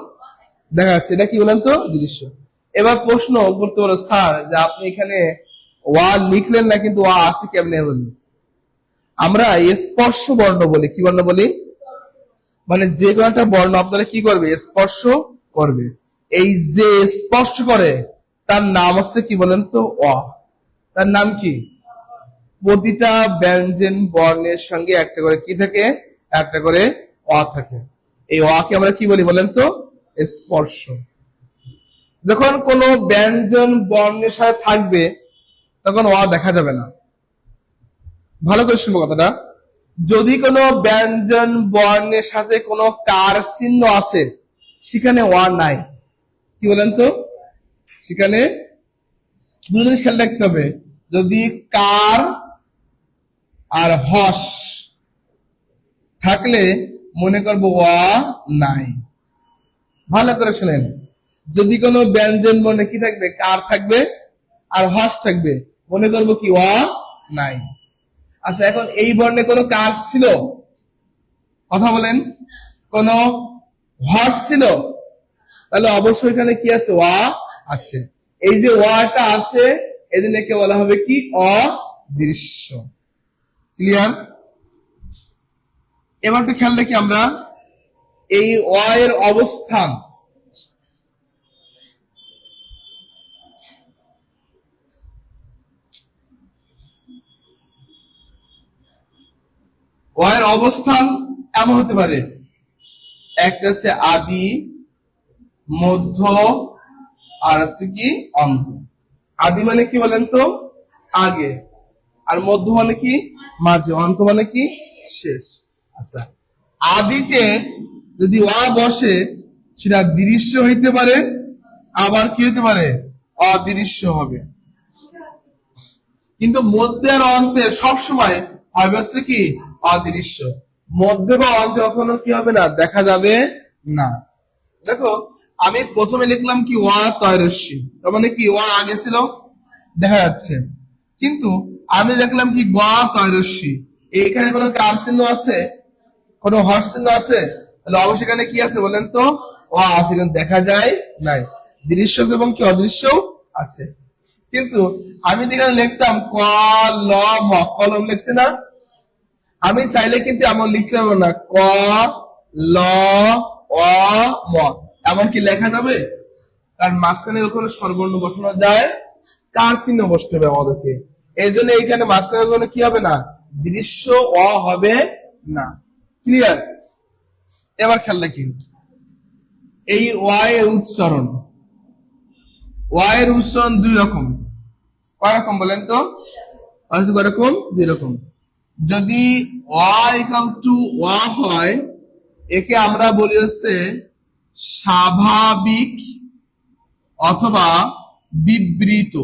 দেখা যাচ্ছে, এটা কি বলেন তো দৃশ্য। এবার প্রশ্ন করতে পারো, স্যার যে আপনি এখানে ওয়া লিখলেন না, কিন্তু ওয়া আছে কেমনে বললেন? আমরা স্পর্শ বর্ণ বলি। কি বর্ণ বলি? মানে যে কোনো একটা বর্ণ আপনারা কি করবে? স্পর্শ করবে। এই যে স্পর্শ করে তার নাম হচ্ছে কি বলেন তো অ। তার নাম কি? প্রতিটা ব্যঞ্জন বর্ণের সঙ্গে একটা করে কি থাকে? একটা করে অ থাকে। এই অকে আমরা কি বলি বলেন তো? স্পর্শ। যখন কোনো ব্যঞ্জন বর্ণের সাথে থাকবে তখন অ দেখা যাবে না। ভালো করে শুনবো কথাটা। যদি কোনো ব্যঞ্জন বর্ণের সাথে কোনো কার চিহ্ন আছে, সেখানে অ নাই। কি বলেন তো? সেখানে দুটো জিনিস খেয়াল রাখতে হবে। যদি কার আর হস থাকলে মনে করবো অ নাই। ভালো করে শুনেন, যদি কোনো ব্যঞ্জন বর্ণে কি থাকবে? কার থাকবে আর হস থাকবে, মনে করবো কি অ নাই। আচ্ছা, এখন এই বর্ণে কোনো কার ছিল? কথা বলেন। কোন হস ছিল? তাহলে অবশ্যই এখানে কি আছে? অ আছে। এই যে অটা আছে, এই জন্য একে বলা হবে কি অদৃশ্য। ক্লিয়ার? এবার একটু খেয়াল রাখি আমরা এই অ এর অবস্থান। অ এর অবস্থান এমন হতে পারে, একটা হচ্ছে আদি, মধ্য, আর আছে কি অন্ত। আদি মানে কি বলেন তো? আগে। আর মধ্য মানে কি? মাঝে। অন্ত মানে কি? শেষ। আচ্ছা, আদিতে যদি অ বসে সেটা দৃশ্য হইতে পারে, আবার কি হইতে পারে? অদৃশ্য হবে। কিন্তু মধ্যে আর অন্তে সবসময় হবে হচ্ছে কি অদৃশ্য। মধ্যে বা অন্তে কখনো কি হবে না, দেখা যাবে না। দেখো আমি প্রথমে লিখলাম কি ওয়া তয়রস্যি, তার মানে কি ওয়া আগে ছিল দেখা যাচ্ছে, কিন্তু আমি দেখলাম কি গা তয়রস্যি, এখানে কোনো কার চিহ্ন আছে, কোনো হর চিহ্ন আছে, তাহলে অবশ্যই এখানে কি আছে বলেন তো, ও আছে, কিন্তু দেখা যায় নাই, দৃশ্য এবং কি অদৃশ্য আছে। কিন্তু আমি যেখানে লিখতাম ক ল ম, কলম লিখছি না, আমি চাইলে কিন্তু এমন লিখতে পারবো না ক ল অ ম, এমন কি লেখা যাবে? কারণ মাঝখানে ওখানে স্বরবর্ণ বসানো যায়, কার চিহ্ন বসতে হবে আমাদেরকে, এই জন্য এইখানে মাঝখানে ওখানে কি হবে না, দৃশ্য অ হবে না। ক্লিয়ার? এবার খেয়াল রাখি এই ওয়াই এর উচ্চারণ, ওয়াই এর উচ্চারণ দুই রকম। কয় রকম বলেন তো? কয় রকম? দুই রকম। যদি ওয়াই ইকুয়াল টু ওয়া হয়, একে আমরা বলি হচ্ছে স্বাভাবিক অথবা বিবৃত।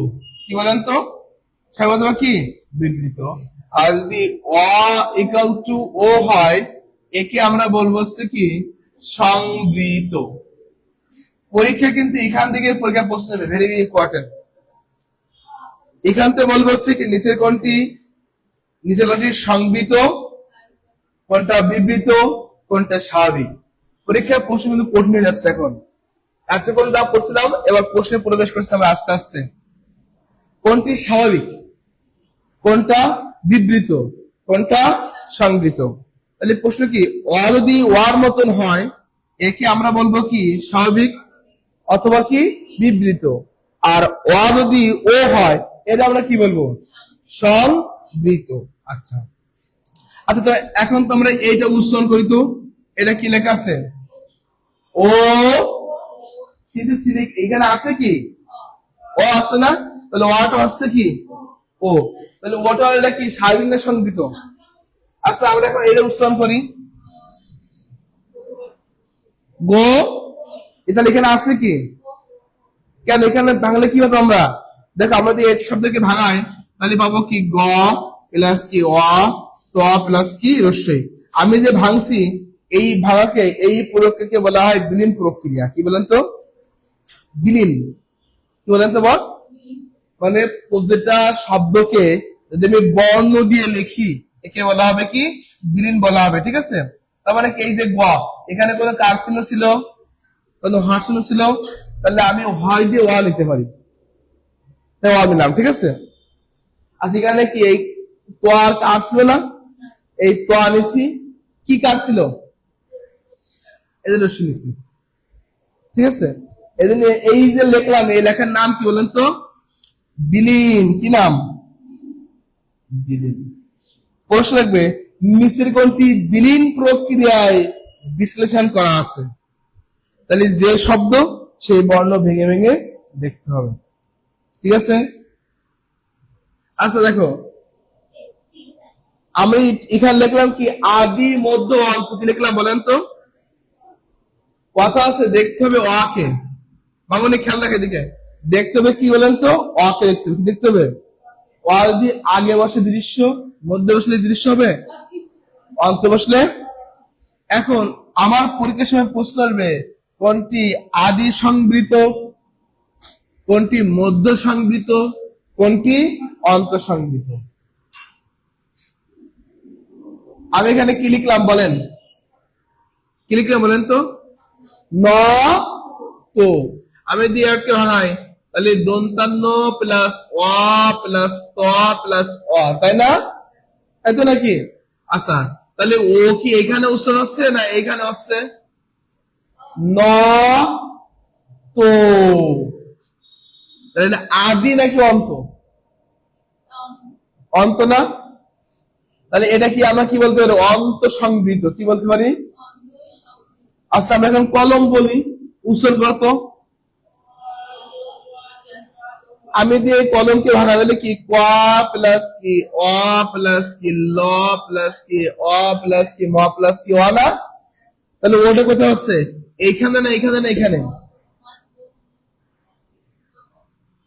কি বলেন তো? স্বাভাবিক কি বিবৃত। আর যদি অ ইকুয়াল টু ও হয়, একে আমরা বলবো হচ্ছে কি সংবৃত। পরীক্ষা কিন্তু এখান থেকে পরীক্ষা প্রশ্ন নেবে, ভেরি ভেরি ইম্পর্টেন্ট। এখান থেকে বলবো হচ্ছে কি নিচের কোনটি সংবৃত, কোনটা বিবৃত, কোনটা স্বাভাবিক। পরীক্ষার প্রশ্ন কিন্তু কঠিন হয়ে যাচ্ছে এখন। এতক্ষণ যা পড়ছিলাম, এবার প্রশ্নে প্রবেশ করছে আমরা আস্তে আস্তে। কোনটি স্বাভাবিক, কোনটা বিবৃত, কোনটা সংবৃত। তাহলে প্রশ্ন কি, অ যদি ওয়ার মতন হয়, একে আমরা বলবো কি স্বাভাবিক অথবা কি বিবৃত। আর অ যদি ও হয়, এটা আমরা কি বলবো সংবৃত। আচ্ছা আচ্ছা, তো এখন তো আমরা এইটা উচ্চারণ করি, তো এটা কি লেখা আছে ও, কিন্তু এখানে আছে কি ও আছে না, তাহলে ওটা আসছে কি ও, তাহলে ওটা এটা কি স্বাভাবিক না সংবৃত? আচ্ছা আমরা এখন এটা উচ্চারণ করি গো, তাহলে এখানে আছে কি, কেন এখানে ভাঙলে কি হতো আমরা, দেখো আমরা যদি এক শব্দকে ভাঙাই তাহলে পাবো কি গ প্লাস কি অ, ত প্লাস কি রস্যই। আমি যে ভাঙছি এই ভাঙাকে, এই প্রক্রিয়াকে বলা হয় বিলীন প্রক্রিয়া। কি বলেন তো? বিলীন। কি বলেন তো বস? মানে প্রতিটা শব্দকে যদি আমি বর্ণ দিয়ে লিখি, একে বলা হবে কি বিলীন বলা হবে। ঠিক আছে? তার মানে কি, এই যে গ, এখানে কোনো কার চিহ্ন ছিল, কোনো হর চিহ্ন ছিল, তাহলে আমি হয় দিয়ে ওয়া নিতে পারি, তাই ওয়া দিলাম। ঠিক আছে? আর এখানে কি এই তোয়ার কার ছিল না, এই তোয়া নিছি, কি কার ছিল, এই যে রশ্মি নিছি। ঠিক আছে? এই জন্য এই যে লেখলাম, এই লেখার নাম কি বলেন তো, বিলীন। কি নাম? বিলীন। প্রশ্ন রাখবে নিচের কোনটি বিলীন প্রক্রিয়ায় বিশ্লেষণ করা আছে, তাহলে যে শব্দ সেই বর্ণ ভেঙে ভেঙে দেখতে হবে। ঠিক আছে? আচ্ছা দেখো, আমি এখানে লিখলাম কি আদি মধ্য অন্ত, কি লিখলাম বলেন তো? কথা আছে, দেখতে হবে অকে, মামনি খেয়াল রাখে দিকে, দেখতে হবে কি বলেন তো, অকে দেখতে হবে। কি দেখতে হবে? অ যদি আগে বসে দৃশ্য, মধ্যে বসলে দৃশ্য হবে, অন্ত বসলে। এখন আমার পরীক্ষার সময় প্রশ্ন আসবে কোনটি আদি সংবৃত, কোনটি মধ্য সংবৃত, কোনটি অন্ত সংবৃত। আমি এখানে কি লিখলাম বলেন, কি লিখলাম বলেন তো, ন তো। আমি দিয়ে একটা ভাঙাই, তাহলে দন্তান্ন প্লাস অ প্লাস ত প্লাস অ, তাই না? তাই তো নাকি? আচ্ছা তাহলে ও কি এখানে উচ্চারণ হচ্ছে না এখানে হচ্ছে? ন তো, তাহলে আদি নাকি অন্ত? অন্ত না? তাহলে এটা কি আমরা কি বলতে পারি, অন্ত সংবৃত। কি বলতে পারি? আচ্ছা আমরা এখন কলম বলি, উচ্চারণ করতো, আমি দিয়ে কলমকে ভাঙা দিলে কি ক প্লাস কি অ প্লাস কি ল প্লাস কি অ প্লাস কি ম প্লাস কি অ না? তাহলে ওটা কোথায় হচ্ছে, এইখানে না এখানে না এখানে?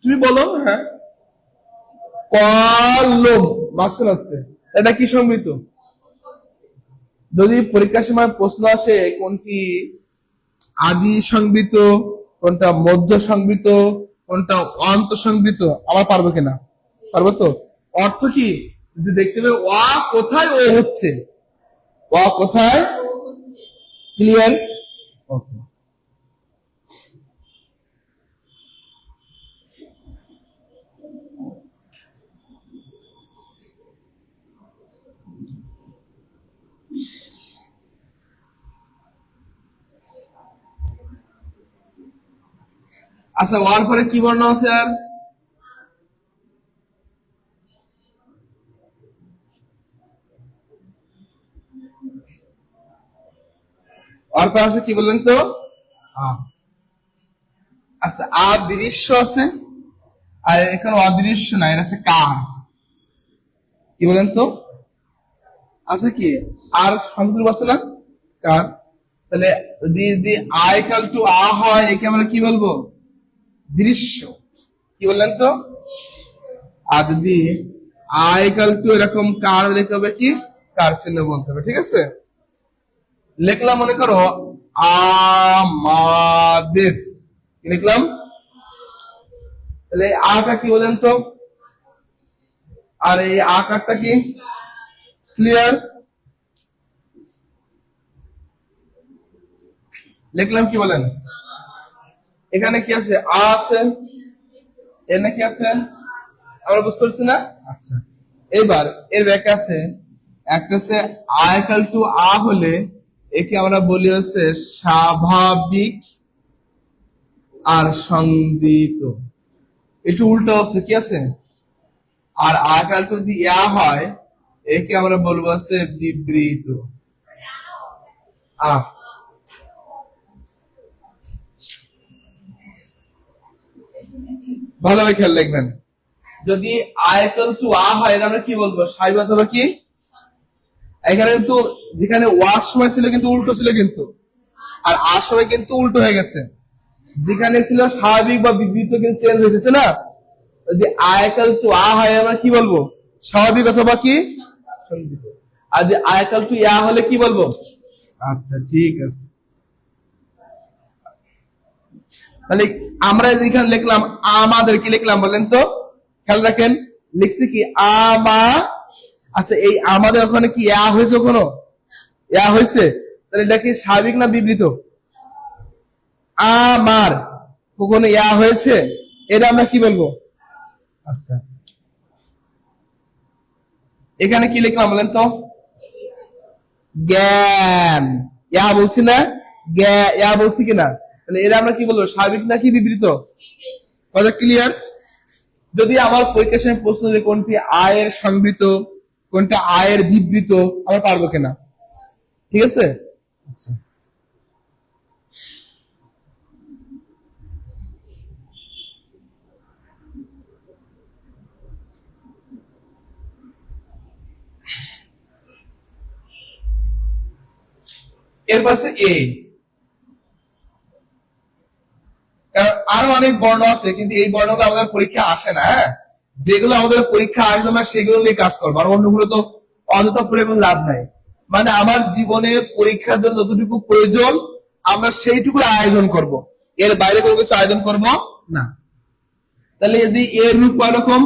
তুমি বলো। হ্যাঁ কলম মাঝখানে আছে, এটা কি সংবৃত? যদি পরীক্ষার সময় প্রশ্ন আসে কোনটি আদি সংবৃত, কোনটা মধ্য সংবৃত, কোনটা অন্ত সংবৃত, আবার পারবো কিনা? পারবো তো? অর্থ কি, যে দেখতে হবে ওয়া কোথায় ও হচ্ছে, ওয়া কোথায়। ক্লিয়ার? ওকে। আচ্ছা, ওয়ার পরে কি বর্ণ আছে আর? ওয়ার পরে আছে কি বললেন তো? আ। আচ্ছা, অদৃশ্য আছে, আর এখানে অদৃশ্য না, এটা আছে কার। কি বলেন তো? আছে কি আর সংযুক্ত আছে না, কার। তাহলে যদি আই কাল টু আ হয়, একে আমরা কি বলবো? দৃশ্য। কি বললেন তো? আর যদি আই কাল টু এরকম কার লিখতে হবে, কি কার চিহ্ন বলতে হবে। ঠিক আছে, লিখলাম মনে করো আমাদের, কি লিখলাম? তাহলে আটা কি বলেন তো? আর এই আকারটা কি? ক্লিয়ার? লিখলাম, কি বলেন? এখানে কি আছে? আ আছে, এনে কি আছে? আমরা বুঝতে পারছি না? আচ্ছা, এবার এর ব্যাখ্যা আছে, একটা হচ্ছে আইকাল টু আ হলে একে আমরা বলি হচ্ছে স্বাভাবিক আর সংবৃত। একটু উল্টো আছে, কি আছে? আর আইকাল টু যদি ইয়া হয়, একে আমরা বলবো হচ্ছে বিবৃত। আ, ভালোভাবে খেয়াল রাখবেন। যদি আইকাল টু আ হয়, এটা আমরা কি বলবো? স্বাভাবিক অথবা কি? এখানে কিন্তু যেখানে ওয়ার সময় ছিল কিন্তু উল্টো ছিল, কিন্তু আর আর সময় কিন্তু উল্টো হয়ে গেছে। যেখানে ছিল স্বাভাবিক বা বিবৃত, কিন্তু চেঞ্জ হয়েছে না। যদি আয়কাল টু আ হয়, আমরা কি বলবো? স্বাভাবিক অথবা কি? সংবিত। আর যদি আয়কাল টু ইয়া হলে কি বলবো? আচ্ছা, ঠিক আছে। তাহলে আমরা যেখানে লিখলাম আমাদের, কি লিখলাম বলেন তো? খেয়াল রাখেন, লিখছি কি আমা। আচ্ছা, এই আমাদের ওখানে কি ইয়া হয়েছে? কোনো ইয়া হয়েছে? তাহলে এটা কি স্বাভাবিক না বিবৃত? আমার কখনো ইয়া হয়েছে? এটা আমরা কি বলবো? আচ্ছা, এখানে কি লিখলাম বলেন তো? জ্ঞান। ইয়া বলছি না? ইয়া বলছি কিনা? তাহলে এরা আমরা কি বলবো? স্বাভাবিক নাকি বিবৃত? কথা ক্লিয়ার? যদি আমার পরীক্ষার সময় প্রশ্ন যে কোনটি আয়ের সংবৃত, কোনটা আয়ের বিবৃত, আমরা পারবো কিনা? ঠিক আছে। আচ্ছা, এর পাশে এ। কারণ আরো অনেক বর্ণ আছে, কিন্তু এই বর্ণগুলো আমাদের পরীক্ষা আসে না। হ্যাঁ, যেগুলো আমাদের পরীক্ষা আসবে না সেগুলো নিয়ে কাজ করবো, আর অন্যগুলো তো অযথা পড়ে কোনো লাভ নাই। মানে আমার জীবনে পরীক্ষার জন্য যতটুকু প্রয়োজন আমরা সেইটুকু আয়োজন করব, এর বাইরে কোনো কিছু আয়োজন করব না। তাহলে যদি এর রূপ কয় রকম?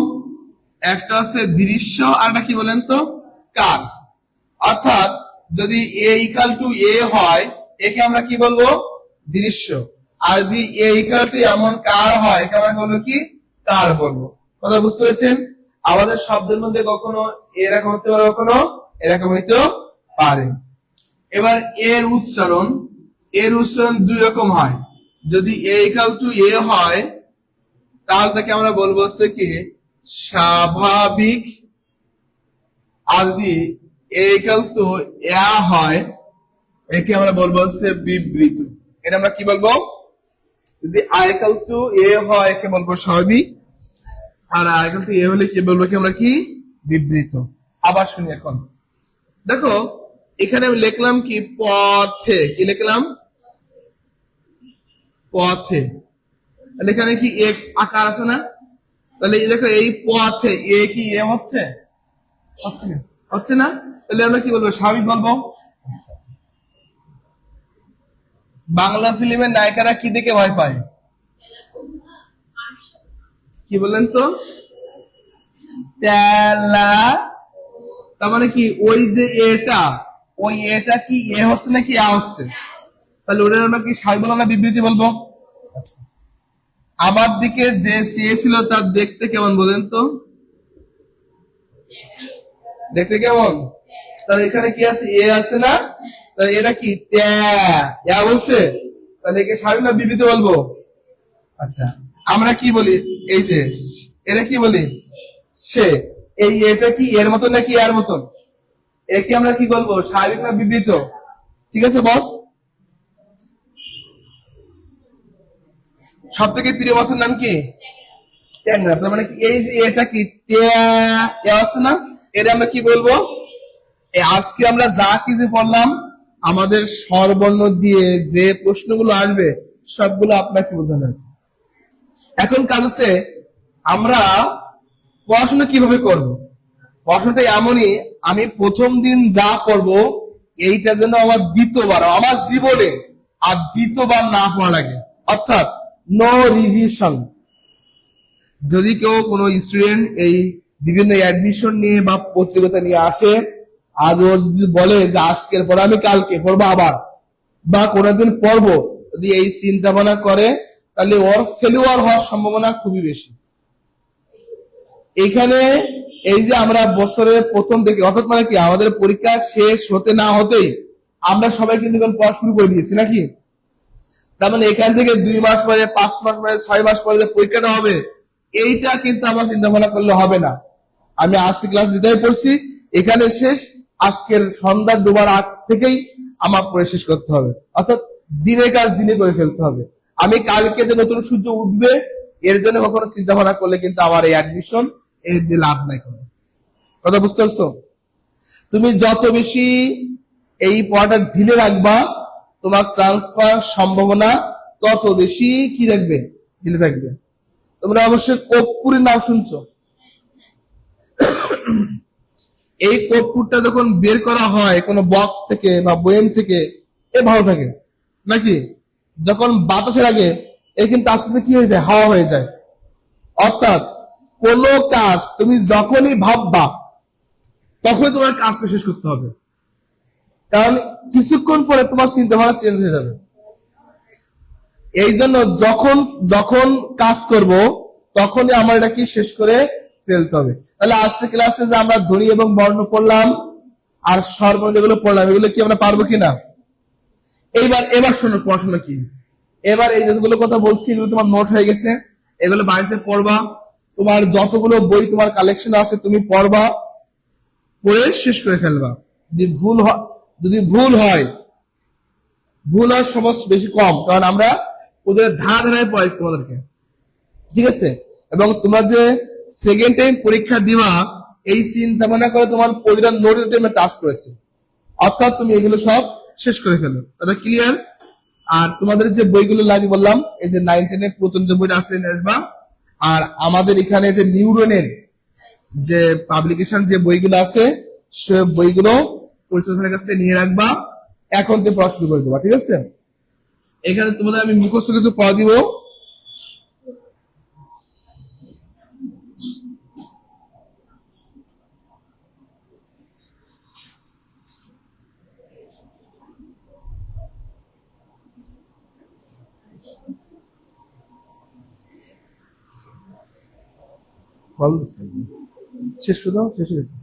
একটা আছে দৃশ্য, আর একটা কি বলেন তো? কার। অর্থাৎ যদি এ ইকাল টু এ হয়, একে আমরা কি বলবো? দৃশ্য। আর যদি এ ইকাল টু এমন কার হয়, একে আমরা বলবো কি? কার বলবো। কথা বুঝতে পেরেছেন? আমাদের শব্দের মধ্যে কখনো এরকম হতে পারে, কখনো এরকম হইতে পারে। এবার এর উচ্চারণ দুই রকম হয়। যদি এ ইকাল টু এ হয়, তাহলে তাকে আমরা বলবো হচ্ছে কি স্বাভাবিক। আর যদি এ ইকাল টু এ হয়, একে আমরা বলবো হচ্ছে বিবৃত। এটা আমরা কি বলবো? যদি আই ইকাল টু এ হয়, একে বলবো স্বাভাবিক। আর আই ইকাল টু এ হলে কি বলবো? কি আমরা কি? বিবৃত। আবার শুনি এখন। দেখো, এখানে আমি লিখলাম কি পথে, কি লিখলাম? পথে। এখানে কি এক আকার আছে না? তাহলে এই দেখো এই পথে এ কি এ হচ্ছে, হচ্ছে না, হচ্ছে না, তাহলে আমরা কি বলবো, স্বাভাবিক বলবো। বাংলা ফিল্মের নায়িকারা কি দেখে ভয় পায়? কি বললেন তো? তেলা। তার মানে কি ওই যে এটা, ওই এটা কি এ হচ্ছে নাকি আ হচ্ছে? তাহলে ওটা আমরা কি স্বাভাবিক বলবো না বিবৃতি বলবো? আমার দিকে যে চেয়েছিল তার দেখতে কেমন বলেন তো? দেখতে কেমন? তাহলে এখানে কি আছে, এ আছে না? তাহলে এটা কি ট্যা বলছে? তাহলে একে স্বাভাবিক না বিবৃতি বলবো? আচ্ছা, আমরা কি বলি, এই যে এটা কি বলি, সে, এই এটা কি এর মতন নাকি এর মতন? একে আমরা কি বলবো, স্বাভাবিক না বিবৃত? ঠিক আছে বস। সব থেকে প্রিয় মাছের নাম কি? ট্যাংরা। তার মানে কি এই যে এটা কি আছে না, এটা আমরা কি বলবো? আজকে আমরা যা কিছু পড়লাম, আমাদের স্বরবর্ণ দিয়ে যে প্রশ্নগুলো আসবে সবগুলো আপনাকে বোঝানো হয়েছে। এখন কাজ হচ্ছে আমরা পড়াশোনা কিভাবে করব। পড়াশোনাটা এমনই, আমি প্রথম দিন যা করব এইটা যেন আমার দ্বিতীয়বার আমার জীবনে আর দ্বিতীয়বার না পড়া লাগে, অর্থাৎ নো রিভিশন। যদি কেউ কোনো স্টুডেন্ট এই বিভিন্ন অ্যাডমিশন নিয়ে বা প্রতিযোগিতা নিয়ে আসে, আজ ও যদি বলে যে আজকের পরে আমি কালকে পড়বো আবার, বা কোনোদিন পড়বো, যদি এই চিন্তা ভাবনা করে, তাহলে ওর ফেলিওয়ার হওয়ার সম্ভাবনা খুবই বেশি। এখানে এই যে আমরা বছরের প্রথম থেকে, অর্থাৎ মানে কি আমাদের পরীক্ষা শেষ হতে না হতেই আমরা সবাই কিন্তু পড়া শুরু করে দিয়েছি নাকি? তার মানে এখান থেকে 2 মাস পরে, 5 মাস পরে, 6 মাস পরে যে পরীক্ষাটা হবে, এইটা কিন্তু আমার চিন্তা ভাবনা করলে হবে না। আমি আজকে ক্লাস যেটাই পড়ছি এখানে শেষ, আজকের সন্ধ্যা ডোবার আগ থেকেই আমার পড়ে শেষ করতে হবে, অর্থাৎ দিনের কাজ দিনে করে ফেলতে হবে। আমি কালকে যে নতুন সূর্য উঠবে এর জন্য কখনো চিন্তা ভাবনা করলে কিন্তু আমার এই অ্যাডমিশন এর দিয়ে লাভ নাই কোনো। কথা বুঝতে পারছো? তুমি যত বেশি এই পড়াটা ঢিলে রাখবা, তোমার চান্স পাওয়ার সম্ভাবনা তত বেশি কি থাকবে, ঢিলে থাকবে। তোমরা অবশ্যই কর্পূরের নাম শুনছো। এই কর্পূরটা যখন বের করা হয় কোনো বক্স থেকে বা বয়াম থেকে, এ ভালো থাকে নাকি? যখন বাতাসের আগে এ কিন্তু আস্তে আস্তে কি হয়ে যায়, হাওয়া হয়ে যায়। অর্থাৎ কোন কাজ তুমি যখনই ভাববা তখনই তোমার কাজকে শেষ করতে হবে, কারণ কিছুক্ষণ পরে তোমার চিন্তা ভাবনা চেঞ্জ হয়ে যাবে। এই জন্য যখন যখন কাজ করব তখনই আমার এটা কি শেষ করে ফেলতে হবে। তাহলে আজকে ক্লাসে যে আমরা ধ্বনি এবং বর্ণ পড়লাম আর স্বরবর্ণ যেগুলো পড়লাম, এগুলো কি আমরা পারবো কিনা? এবার শোনো পড়াশোনা কি। এবার এই যেগুলো কথা বলছি এগুলো তোমার নোট হয়ে গেছে, এগুলো বাড়িতে পড়বা। তোমার যতগুলো বই তোমার কালেকশন আছে তুমি পড়বা, পড়ে শেষ করে ফেলবা। যদি ভুল হয়, যদি ভুল হয়, ভুল হওয়ার সমস্যা বেশি কম, কারণ আমরা ওদের ধারা ধারায় পড়াইছি তোমাদেরকে, ঠিক আছে? এবং তোমরা যে সেকেন্ড টাইম পরীক্ষা দিবা এই চিন্তা ভাবনা করে তোমার প্রতিটা নোটের টাইমে টাচ করেছে, অর্থাৎ তুমি এগুলো সব শেষ করে ফেলো। এটা ক্লিয়ার? আর তোমাদের যে বইগুলো লাগে বললাম, এই যে 9, 10 এর প্রথম যে বইটা আছে নেবা, আর আমাদের এখানে যে নিউরনের যে পাবলিকেশন যে বইগুলো আছে সে বইগুলো পরিচালকের কাছে নিয়ে রাখবা, এখন থেকে পড়া শুরু করে দেবা, ঠিক আছে? এখানে তোমাদের আমি মুখস্থ কিছু পড়া দিব। শেষ করে দাও, শেষ হয়ে গেছে।